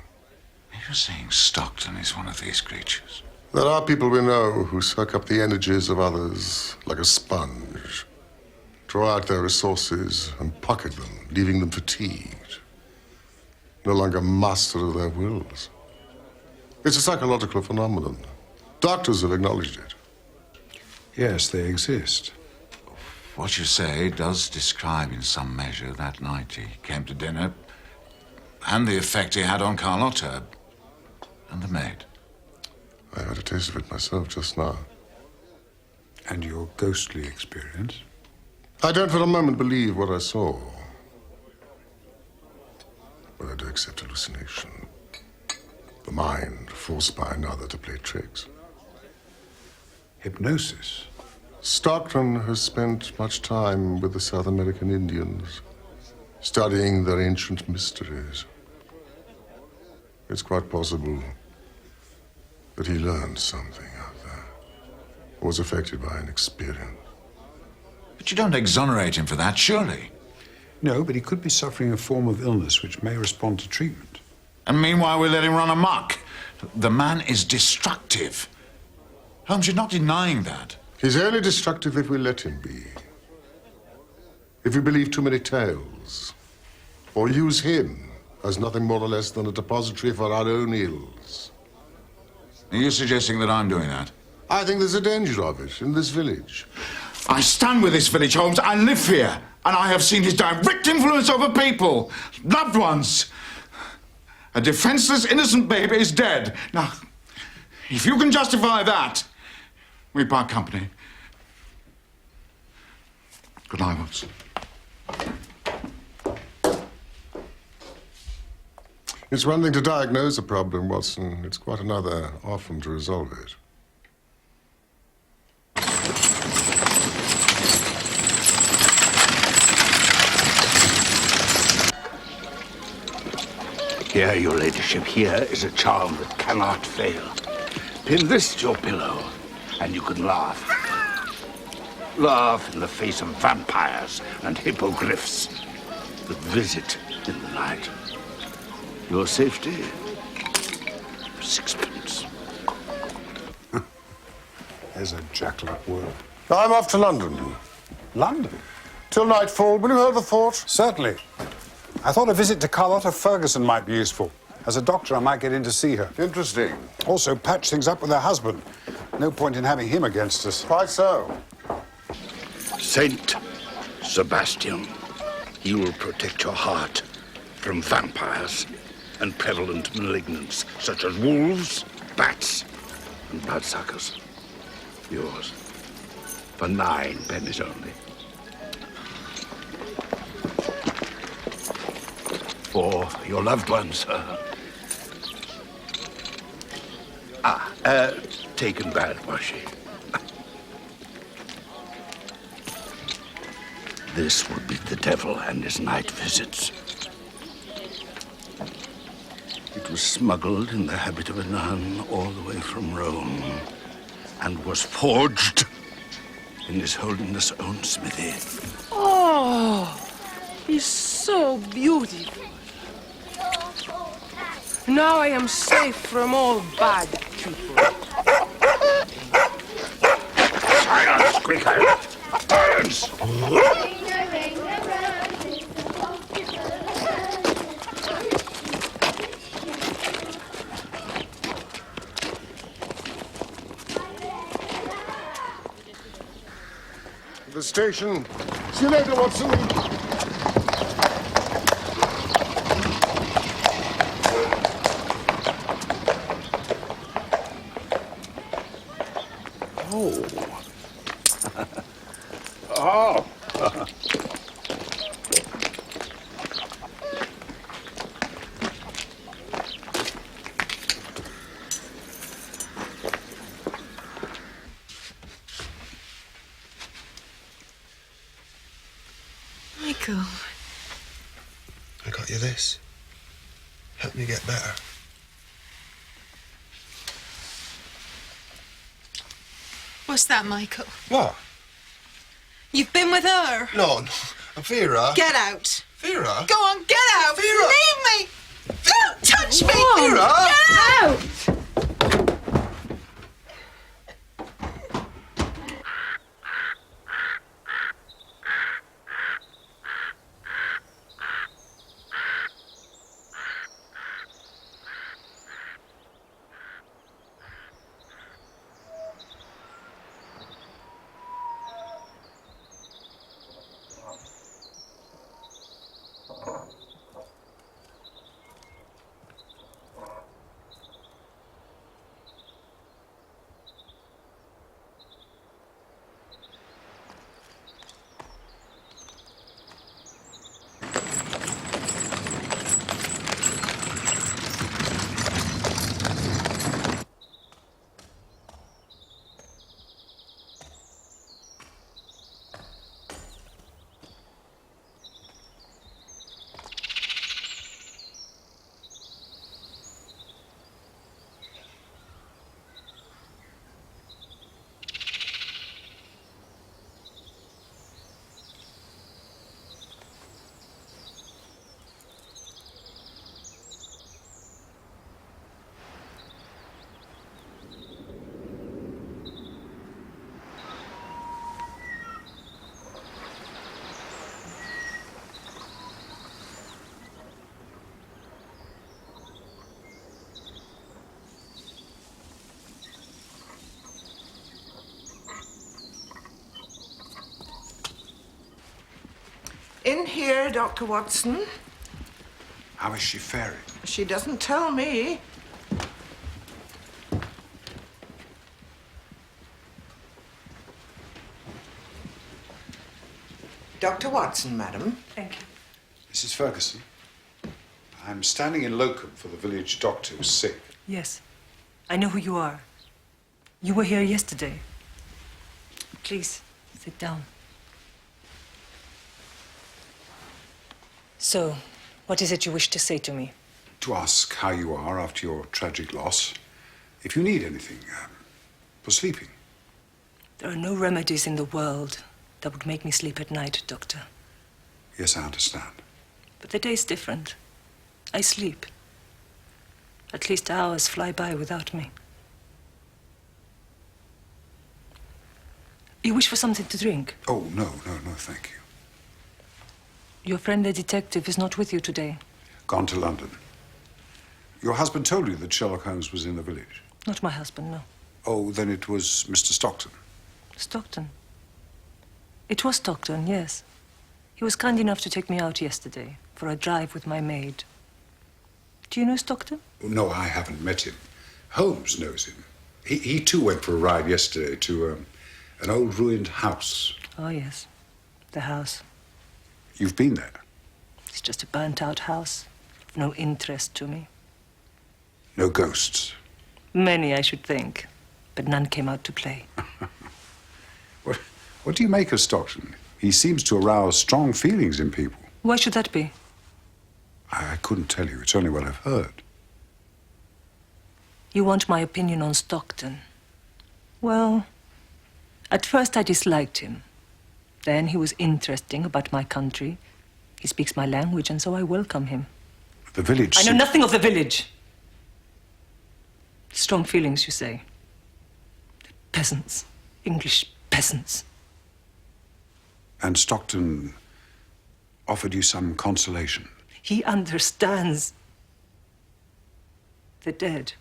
You're saying Stockton is one of these creatures? There are people we know who suck up the energies of others like a sponge, draw out their resources and pocket them, leaving them fatigued, no longer master of their wills. It's a psychological phenomenon. Doctors have acknowledged it. Yes, they exist. What you say does describe in some measure that night he came to dinner and the effect he had on Carlotta and the maid. I had a taste of it myself just now. And your ghostly experience? I don't for a moment believe what I saw. But I do accept hallucination. The mind forced by another to play tricks. Hypnosis? Stockton has spent much time with the South American Indians, studying their ancient mysteries. It's quite possible that he learned something out there, was affected by an experience. But you don't exonerate him for that, surely? No, but he could be suffering a form of illness which may respond to treatment. And meanwhile, we let him run amok. The man is destructive. Holmes, you're not denying that. He's only destructive if we let him be. If we believe too many tales, or use him as nothing more or less than a depository for our own ills. Are you suggesting that I'm doing that? I think there's a danger of it in this village. I stand with this village, Holmes. I live here, and I have seen his direct influence over people, loved ones. A defenseless, innocent baby is dead. Now, if you can justify that, we part company. Good night, Watson. It's one thing to diagnose a problem, Watson. It's quite another, often, to resolve it. Here, your ladyship, here is a charm that cannot fail. Pin this to your pillow, and you can laugh. Laugh in the face of vampires and hippogriffs that visit in the night. Your safety, sixpence. There's a jackal at work. I'm off to London. London? Till nightfall. Will you hold the fort? Certainly. I thought a visit to Carlotta Ferguson might be useful. As a doctor, I might get in to see her. Interesting. Also, patch things up with her husband. No point in having him against us. Quite so. Saint Sebastian, he will protect your heart from vampires and prevalent malignants such as wolves, bats, and bloodsuckers. Yours, for 9 pennies only. For your loved ones, taken bad, was she? This would be the devil and his night visits. It was smuggled in the habit of a nun all the way from Rome and was forged in His Holiness' own smithy. Oh, he's so beautiful. Now I am safe from all bad people. Silence, quicker! Silence! The station. See you later, Watson. Oh. Michael. I got you this. Help me get better. What's that, Michael? What? You've been with her? No, Vera. Get out. Vera? Go on, get out. Vera. Leave me. Don't touch me. Vera. Get out. In here, Dr. Watson. How is she faring? She doesn't tell me. Dr. Watson, madam. Thank you. Mrs. Ferguson, I'm standing in locum for the village doctor who's sick. Yes, I know who you are. You were here yesterday. Please, sit down. So, what is it you wish to say to me? To ask how you are after your tragic loss. If you need anything for sleeping. There are no remedies in the world that would make me sleep at night, Doctor. Yes, I understand. But the day's different. I sleep. At least hours fly by without me. You wish for something to drink? Oh, no, thank you. Your friend the detective is not with you today. Gone to London. Your husband told you that Sherlock Holmes was in the village? Not my husband, no. Oh, then it was Mr. Stockton. Stockton? It was Stockton, yes. He was kind enough to take me out yesterday for a drive with my maid. Do you know Stockton? No, I haven't met him. Holmes knows him. He too went for a ride yesterday to an old ruined house. Oh, yes. The house. You've been there? It's just a burnt-out house. Of no interest to me. No ghosts? Many, I should think. But none came out to play. What do you make of Stockton? He seems to arouse strong feelings in people. Why should that be? I couldn't tell you. It's only what I've heard. You want my opinion on Stockton? Well, at first I disliked him. Then he was interesting about my country. He speaks my language, and so I welcome him. The village... I know nothing of the village. Strong feelings, you say. Peasants. English peasants. And Stockton offered you some consolation? He understands. The dead.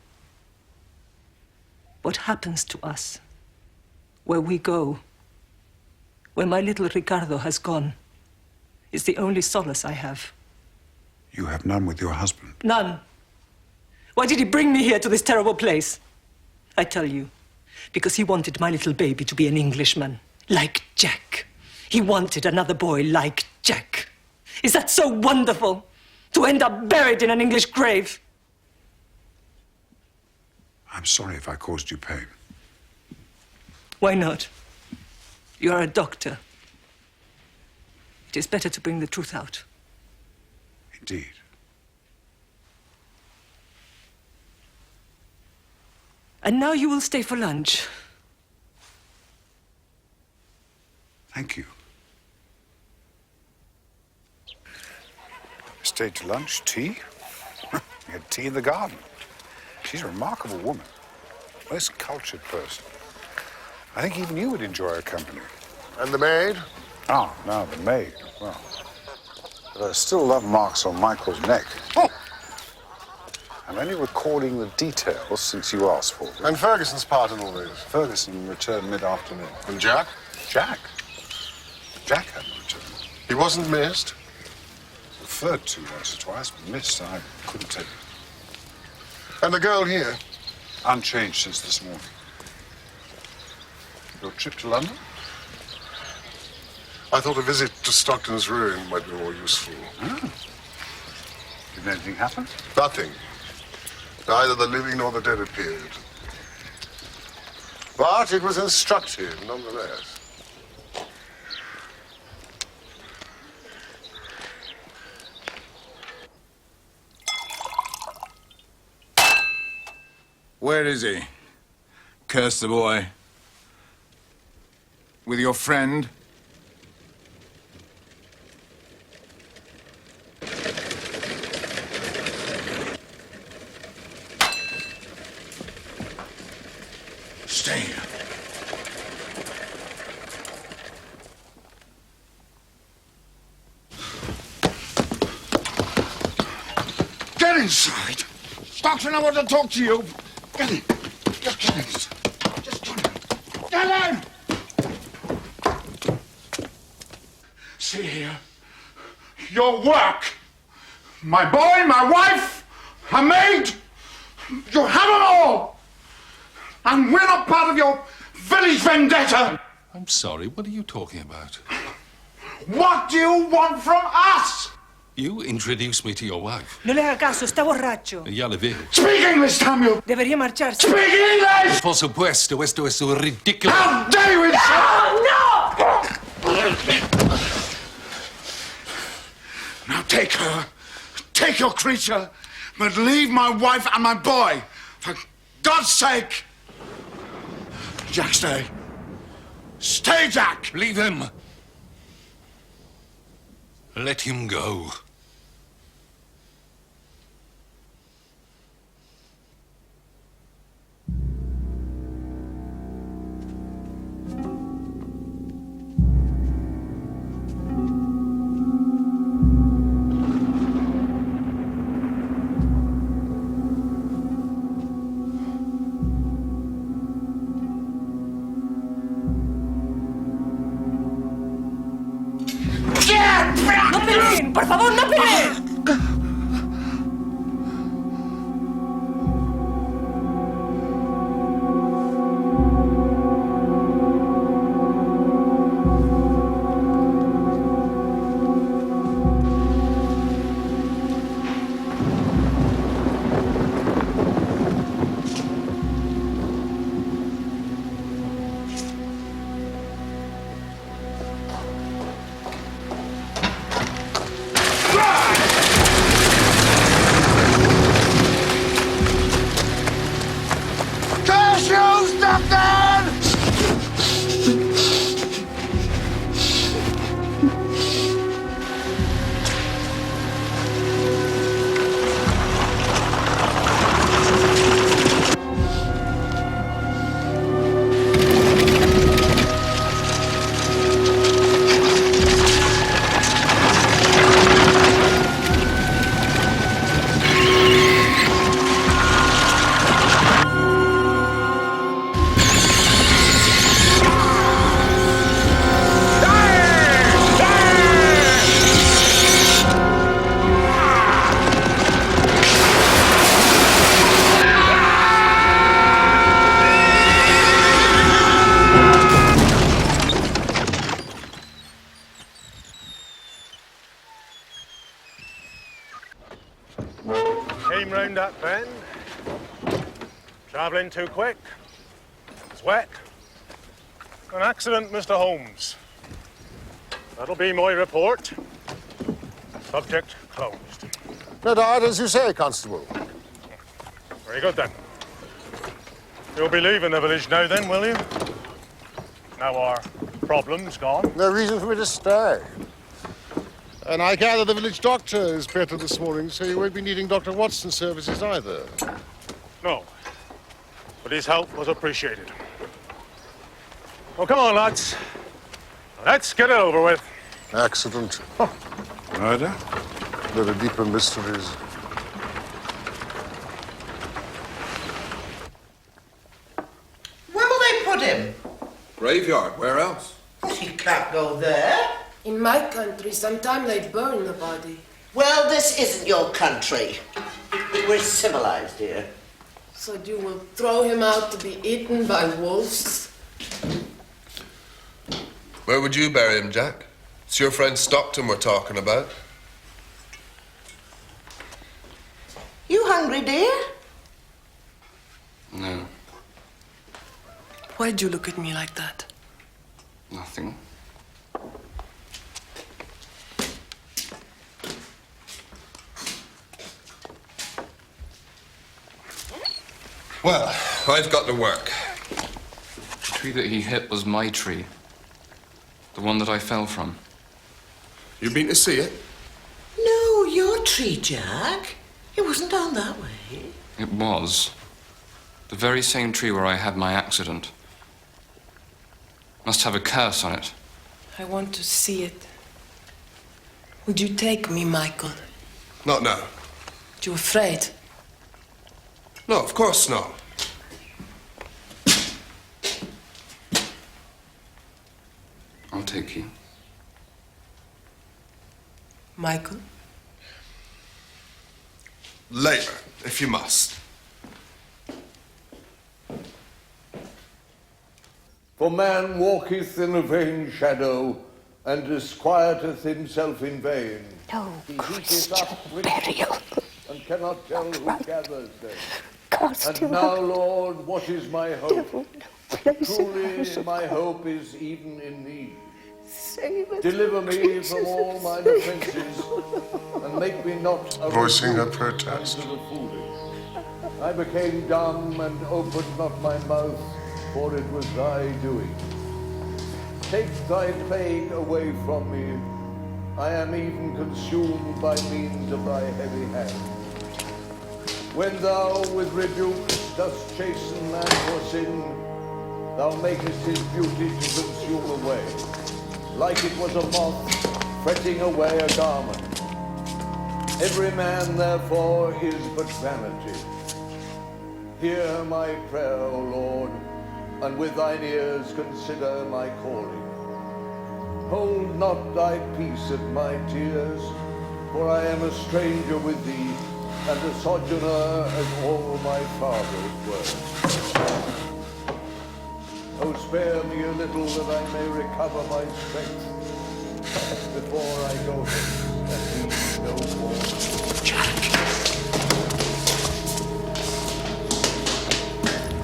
What happens to us? Where we go? Where my little Ricardo has gone is the only solace I have. You have none with your husband? None. Why did he bring me here to this terrible place? I tell you, because he wanted my little baby to be an Englishman, like Jack. He wanted another boy like Jack. Is that so wonderful? To end up buried in an English grave? I'm sorry if I caused you pain. Why not? You are a doctor. It is better to bring the truth out. Indeed. And now you will stay for lunch. Thank you. Stayed to lunch, tea? You had tea in the garden. She's a remarkable woman. Most cultured person. I think even you would enjoy her company. And the maid? Oh, no, the maid. Well, there are still love marks on Michael's neck. I'm only recording the details since you asked for them. And Ferguson's part in all this? Ferguson returned mid-afternoon. And Jack? Jack? Jack hadn't returned. He wasn't missed? Referred to once or twice, but missed, I couldn't tell you. And the girl here? Unchanged since this morning. Your trip to London? I thought a visit to Stockton's ruin might be more useful. Oh. Did anything happen? Nothing. Neither the living nor the dead appeared. But it was instructive, nonetheless. Where is he? Curse the boy. With your friend? Stay here. Get inside! Stockton, I want to talk to you. Get in. Just get in. Just get in. Get in! See here. Your work. My boy, my wife, I made you have them all, and we're not part of your village vendetta. I'm sorry, what are you talking about? What do you want from us? You introduced me to your wife. No le haga caso, está borracho. Ya le veo. Speak English, Samuel. Debería marcharse. Speak English. Por supuesto, esto es ridículo. How dare you insult? No! Now take her, take your creature, but leave my wife and my boy. For God's sake. Jack, stay. Stay, Jack. Leave him. Let him go. ¡No peleen! ¡Por favor, no peleen! Came round that bend. Travelling too quick. It's wet. An accident, Mr. Holmes. That'll be my report. Subject closed. No doubt, as you say, Constable. Very good, then. You'll be leaving the village now, then, will you? Now our problem's gone. No reason for me to stay. And I gather the village doctor is better this morning, so you won't be needing Dr. Watson's services either. No. But his help was appreciated. Well, come on, lads. Let's get it over with. Accident. Murder? There are deeper mysteries. Where will they put him? Graveyard. Where else? He can't go there. In my country, sometimes they burn the body. Well, this isn't your country. We're civilized here. So you will throw him out to be eaten by wolves? Where would you bury him, Jack? It's your friend Stockton we're talking about. You hungry, dear? No, Why'd you look at me like that? nothing. Well, I've got to work. The tree that he hit was my tree. The one that I fell from. You been to see it? No, your tree, Jack. It wasn't down that way. It was. The very same tree where I had my accident. Must have a curse on it. I want to see it. Would you take me, Michael? Not now. You afraid? No, of course not. I'll take you. Michael? Later, if you must. For man walketh in a vain shadow, and disquieteth himself in vain. No, He Christian heapeth up burial. and cannot tell who gathers them. Cast And him now, out. Lord, what is my hope? Devil, no place in Truly, house of my God. hope is even in thee. Save us, Deliver me Jesus from all mine sake. offences, and make me not a Voicing her rebuke protest. unto the foolish. I became dumb and opened not my mouth, for it was thy doing. Take thy plague away from me. I am even consumed by means of thy heavy hand. When thou with rebukes dost chasten man for sin, thou makest his beauty to consume away, like it was a moth fretting away a garment. Every man, therefore, is but vanity. Hear my prayer, O Lord, and with thine ears consider my calling. Hold not thy peace at my tears, for I am a stranger with thee, and a sojourner as all my fathers were. Oh, spare me a little that I may recover my strength before I go hence and be no more.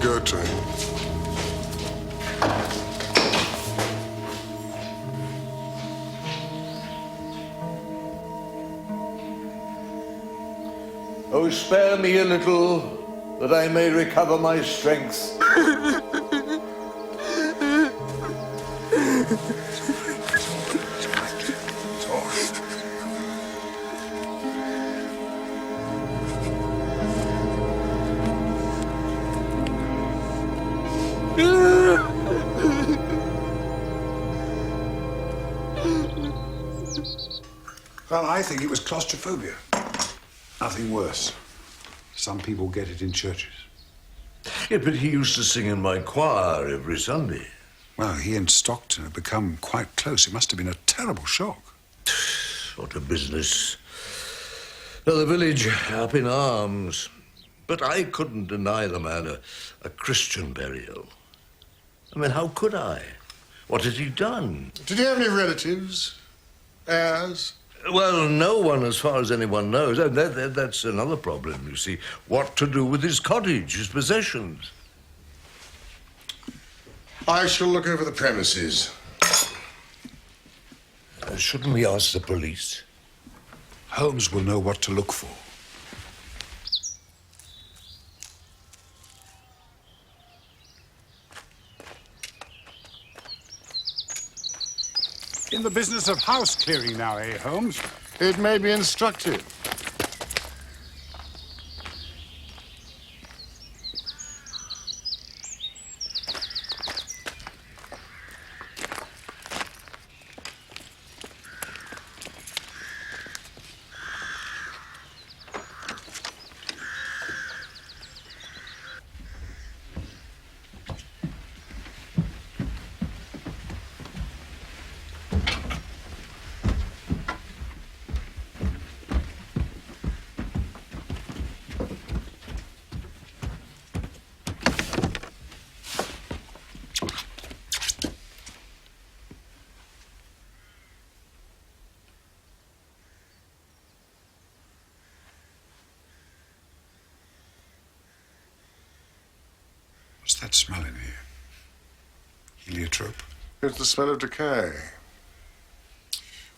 Go to him. Oh, spare me a little that I may recover my strength. Well, I think it was claustrophobia. Nothing worse. Some people get it in churches. Yeah, but he used to sing in my choir every Sunday. Well, he and Stockton had become quite close. It must have been a terrible shock. What a business. Well, the village up in arms. But I couldn't deny the man a Christian burial. I mean, how could I? What had he done? Did he have any relatives? Heirs? Well, no one, as far as anyone knows. And that's another problem, you see. What to do with his cottage, his possessions? I shall look over the premises. Shouldn't we ask the police? Holmes will know what to look for. In the business of house clearing now, eh, Holmes? It may be instructive. What's that smell in here? Heliotrope? It's the smell of decay.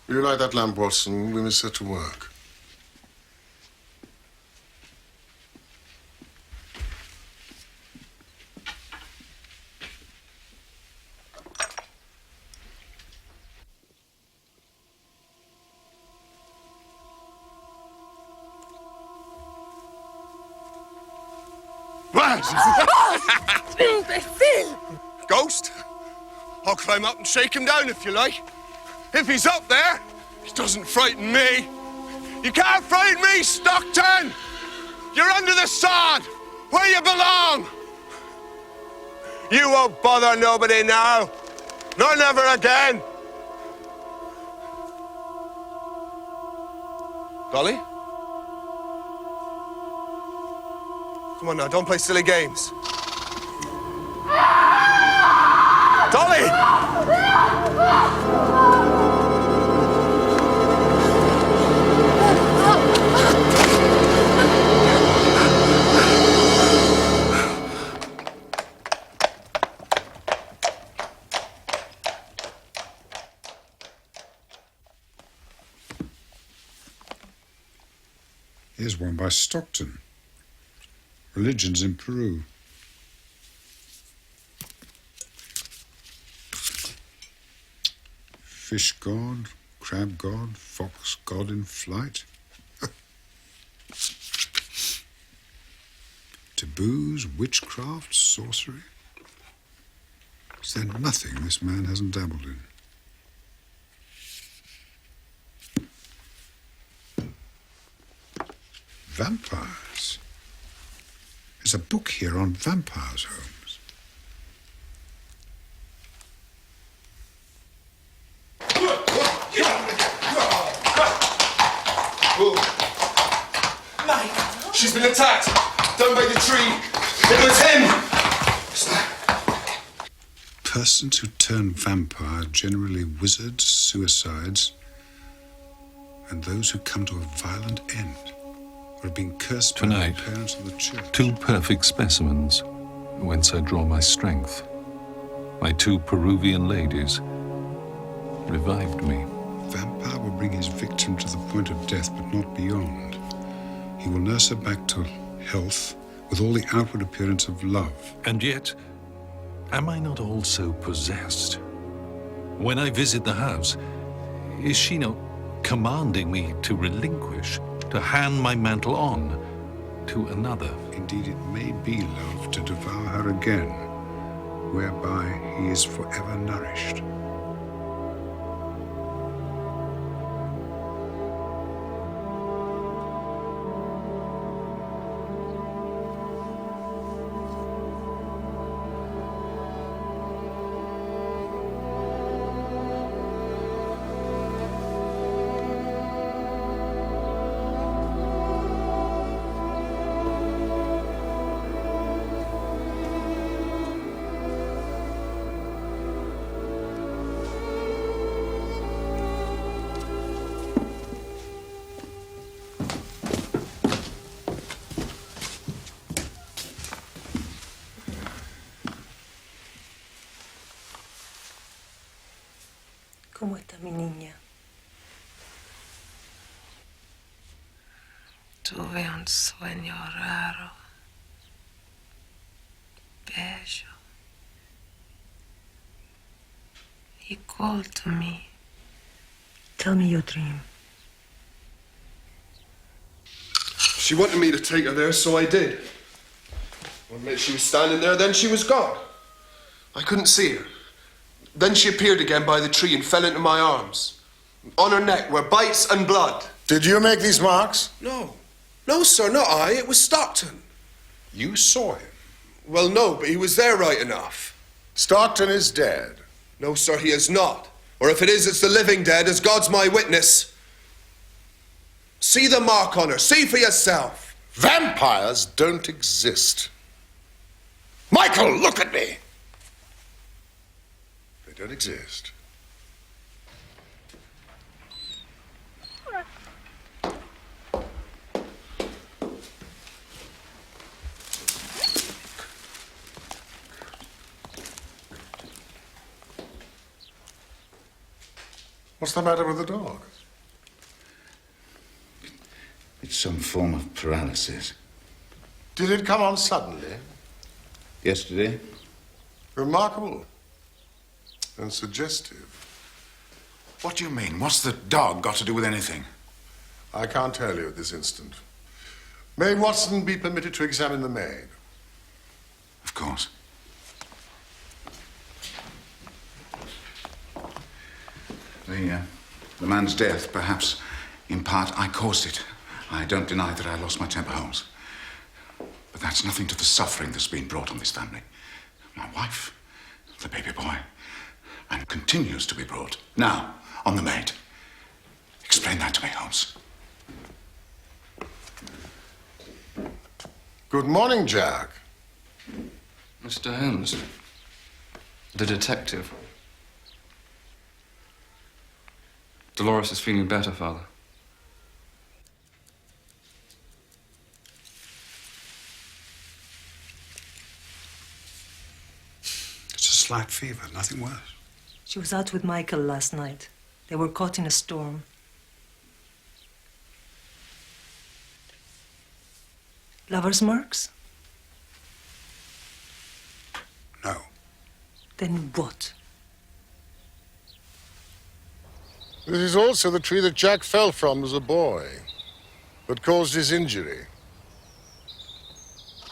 Will you light that lamp, Watson? We must set to work. Ghost? I'll climb up and shake him down if you like. If he's up there, he doesn't frighten me. You can't frighten me, Stockton! You're under the sod, where you belong. You won't bother nobody now. Nor never again. Dolly? Come on now, don't play silly games. Dolly! Here's one by Stockton. Religions in Peru. Fish god, crab god, fox god in flight. Taboos, witchcraft, sorcery. Is there nothing this man hasn't dabbled in? Vampires. There's a book here on vampires, Holmes. Mike! She's been attacked! Down by the tree! It was him! Persons who turn vampire are generally wizards, suicides, and those who come to a violent end. Or have been cursed by their Tonight, parents or the church. two perfect specimens, whence I draw my strength. My two Peruvian ladies revived me. Vampire will bring his victim to the point of death, but not beyond. He will nurse her back to health with all the outward appearance of love. And yet, am I not also possessed? When I visit the house, is she not commanding me to relinquish, to hand my mantle on to another? Indeed, it may be love to devour her again, whereby he is forever nourished. ¿Cómo está mi niña? Tuve un sueño raro, bello. He called to me. Tell me your dream. She wanted me to take her there, so I did. One minute she was standing there, then she was gone. I couldn't see her. Then she appeared again by the tree and fell into my arms. On her neck were bites and blood. Did you make these marks? No. No, sir, not I. It was Stockton. You saw him? Well, no, but he was there right enough. Stockton is dead. No, sir, he is not. Or if it is, it's the living dead, as God's my witness. See the mark on her. See for yourself. Vampires don't exist. Michael, look at me. They don't exist. What's the matter with the dog? It's some form of paralysis. Did it come on suddenly? Yesterday? Remarkable. And suggestive. What do you mean? What's the dog got to do with anything? I can't tell you at this instant. May Watson be permitted to examine the maid? Of course. The man's death, perhaps, in part, I caused it. I don't deny that I lost my temper, Holmes. But that's nothing to the suffering that's been brought on this family. My wife, the baby boy, and continues to be brought. Now, on the maid. Explain that to me, Holmes. Good morning, Jack. Mr. Holmes, the detective. Dolores is feeling better, Father. It's a slight fever, nothing worse. She was out with Michael last night. They were caught in a storm. Lover's marks? No. Then what? This is also the tree that Jack fell from as a boy, that caused his injury.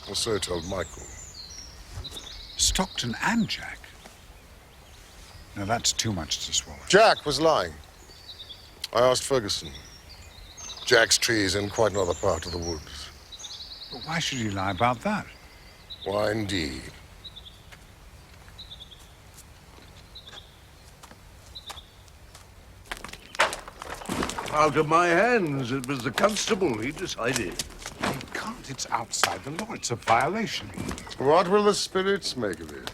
Or so told Michael. Stockton and Jack? Now, that's too much to swallow. Jack was lying. I asked Ferguson. Jack's tree is in quite another part of the woods. But why should he lie about that? Why, indeed? Out of my hands. It was the constable. He decided. You can't. It's outside the law. It's a violation. What will the spirits make of it?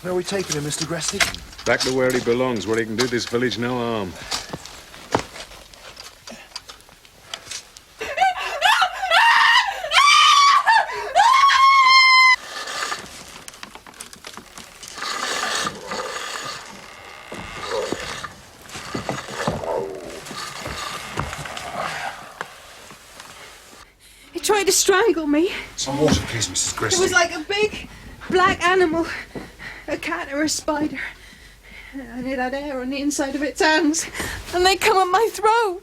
Where are we taking him, Mr. Gresty? Back to where he belongs, where he can do this village no harm. He tried to strangle me. Some water, please, Mrs. It Gresty. was like a big black animal, a cat or a spider. And it had hair on the inside of its hands. And they come at my throat.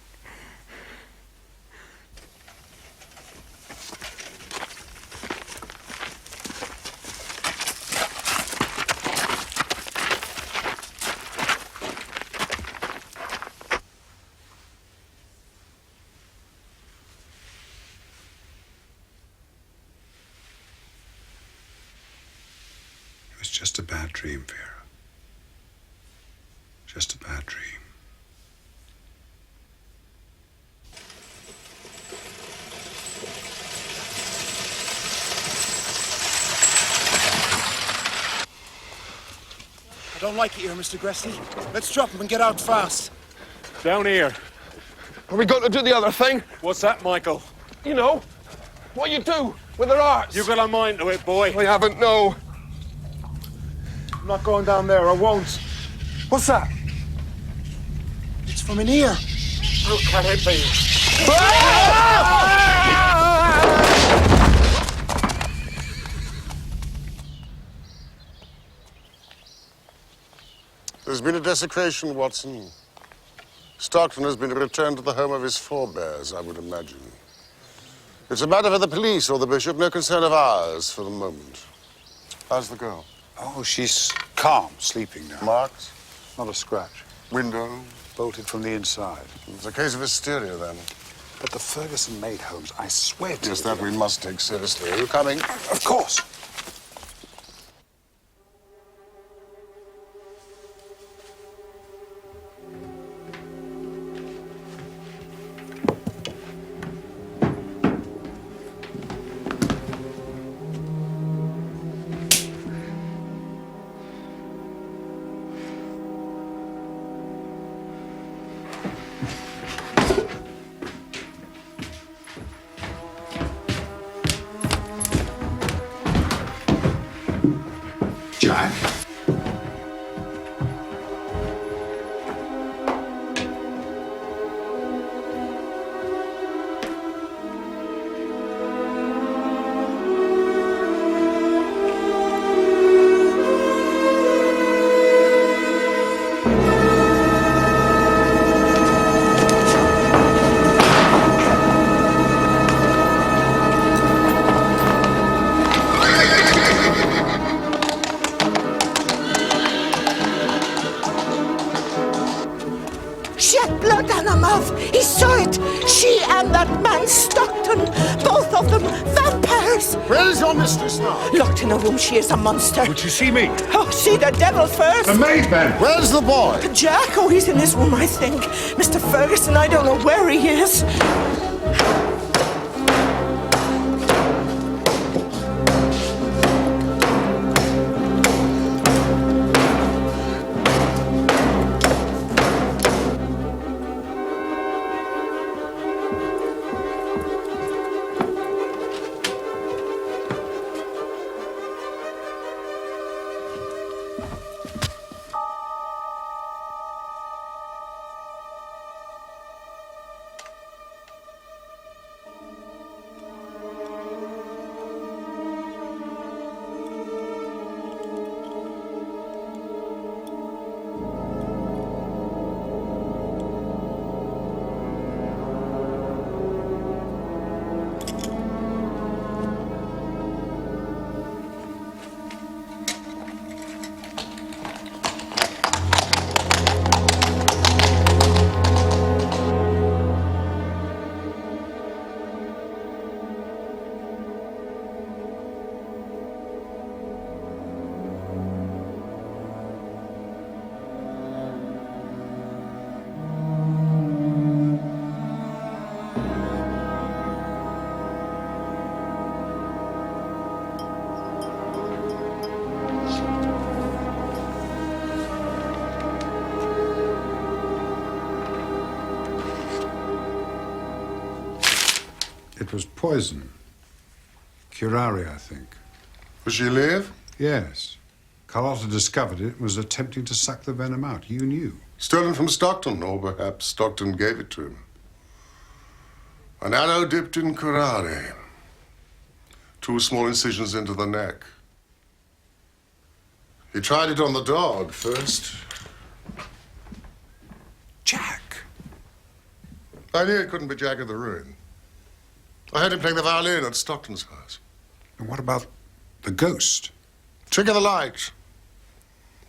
It was just a bad dream, Vera. Just a bad dream. I don't like it here, Mr. Gresty. Let's drop him and get out fast. Down here. Are we going to do the other thing? What's that, Michael? You know, what you do with their arts. You got a mind to it, boy. I haven't, no. I'm not going down there, I won't. What's that? It's from in here. How can it be? There's been a desecration, Watson. Stockton has been returned to the home of his forebears, I would imagine. It's a matter for the police or the bishop, no concern of ours for the moment. How's the girl? Oh, she's calm, sleeping now. Marked? Not a scratch. Window? Bolted from the inside. It's a case of hysteria, then. But the Ferguson maid, Holmes, I swear to you. Yes, that we must take seriously. Are you coming? Of course. mistress now? Locked in a room, she is a monster. Would you see me? Oh, see the devil first. The maid, then. Where's the boy? Jack? Oh, he's in his room, I think. Mr. Ferguson, I don't know where he is. It was poison. Curare, I think. Was she alive? Yes. Carlotta discovered it and was attempting to suck the venom out. You knew. Stolen from Stockton, or perhaps Stockton gave it to him. An arrow dipped in curare. 2 small incisions into the neck. He tried it on the dog first. Jack! I knew it couldn't be Jack of the Ruin. I heard him playing the violin at Stockton's house. And what about the ghost? Trick of the light.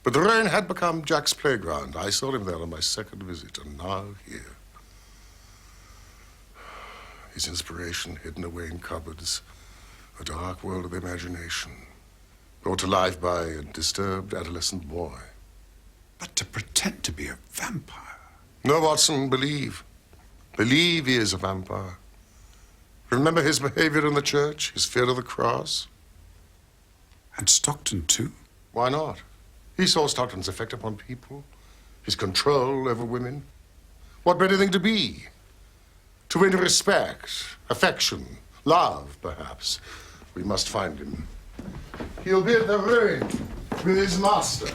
But the Ruin had become Jack's playground. I saw him there on my second visit, and now here. His inspiration hidden away in cupboards. A dark world of imagination. Brought to life by a disturbed adolescent boy. But to pretend to be a vampire. No, Watson, believe. Believe he is a vampire. Remember his behavior in the church, his fear of the cross? And Stockton, too? Why not? He saw Stockton's effect upon people, his control over women. What better thing to be? To win respect, affection, love, perhaps. We must find him. He'll be at the Ruin with his master.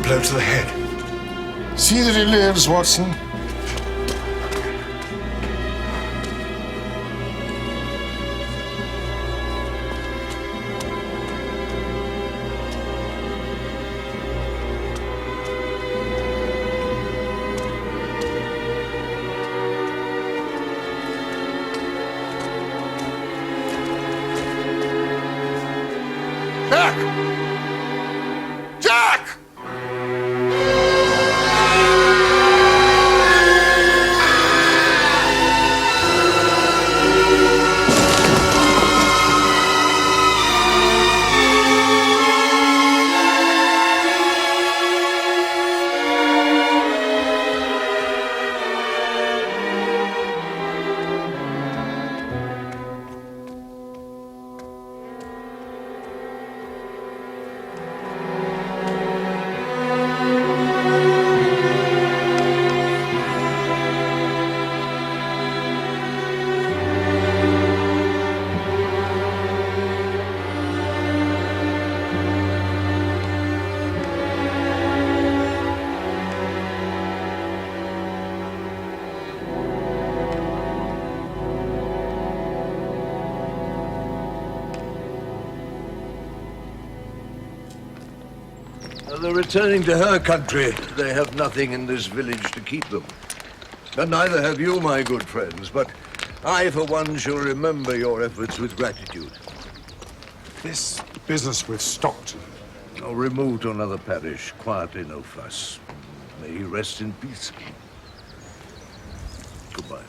Blow to the head. See that he lives, Watson. They're returning to her country. They have nothing in this village to keep them. And neither have you, my good friends, but I, for one, shall remember your efforts with gratitude. This business with Stockton. Oh, removed to another parish, quietly, no fuss. May he rest in peace. Goodbye.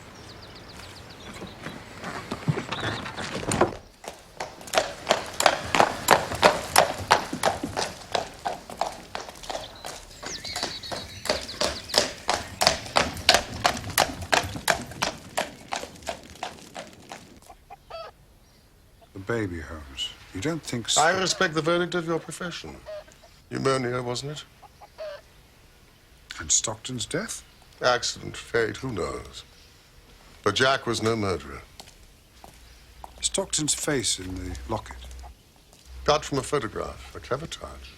The baby, Holmes. You don't think so? I respect the verdict of your profession. Pneumonia, wasn't it? And Stockton's death? Accident, fate, who knows? But Jack was no murderer. Stockton's face in the locket. Got from a photograph, a clever touch.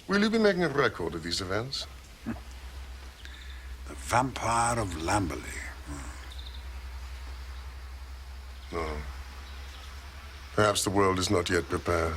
Will you be making a record of these events? The Vampire of Lamberley. No. Perhaps the world is not yet prepared.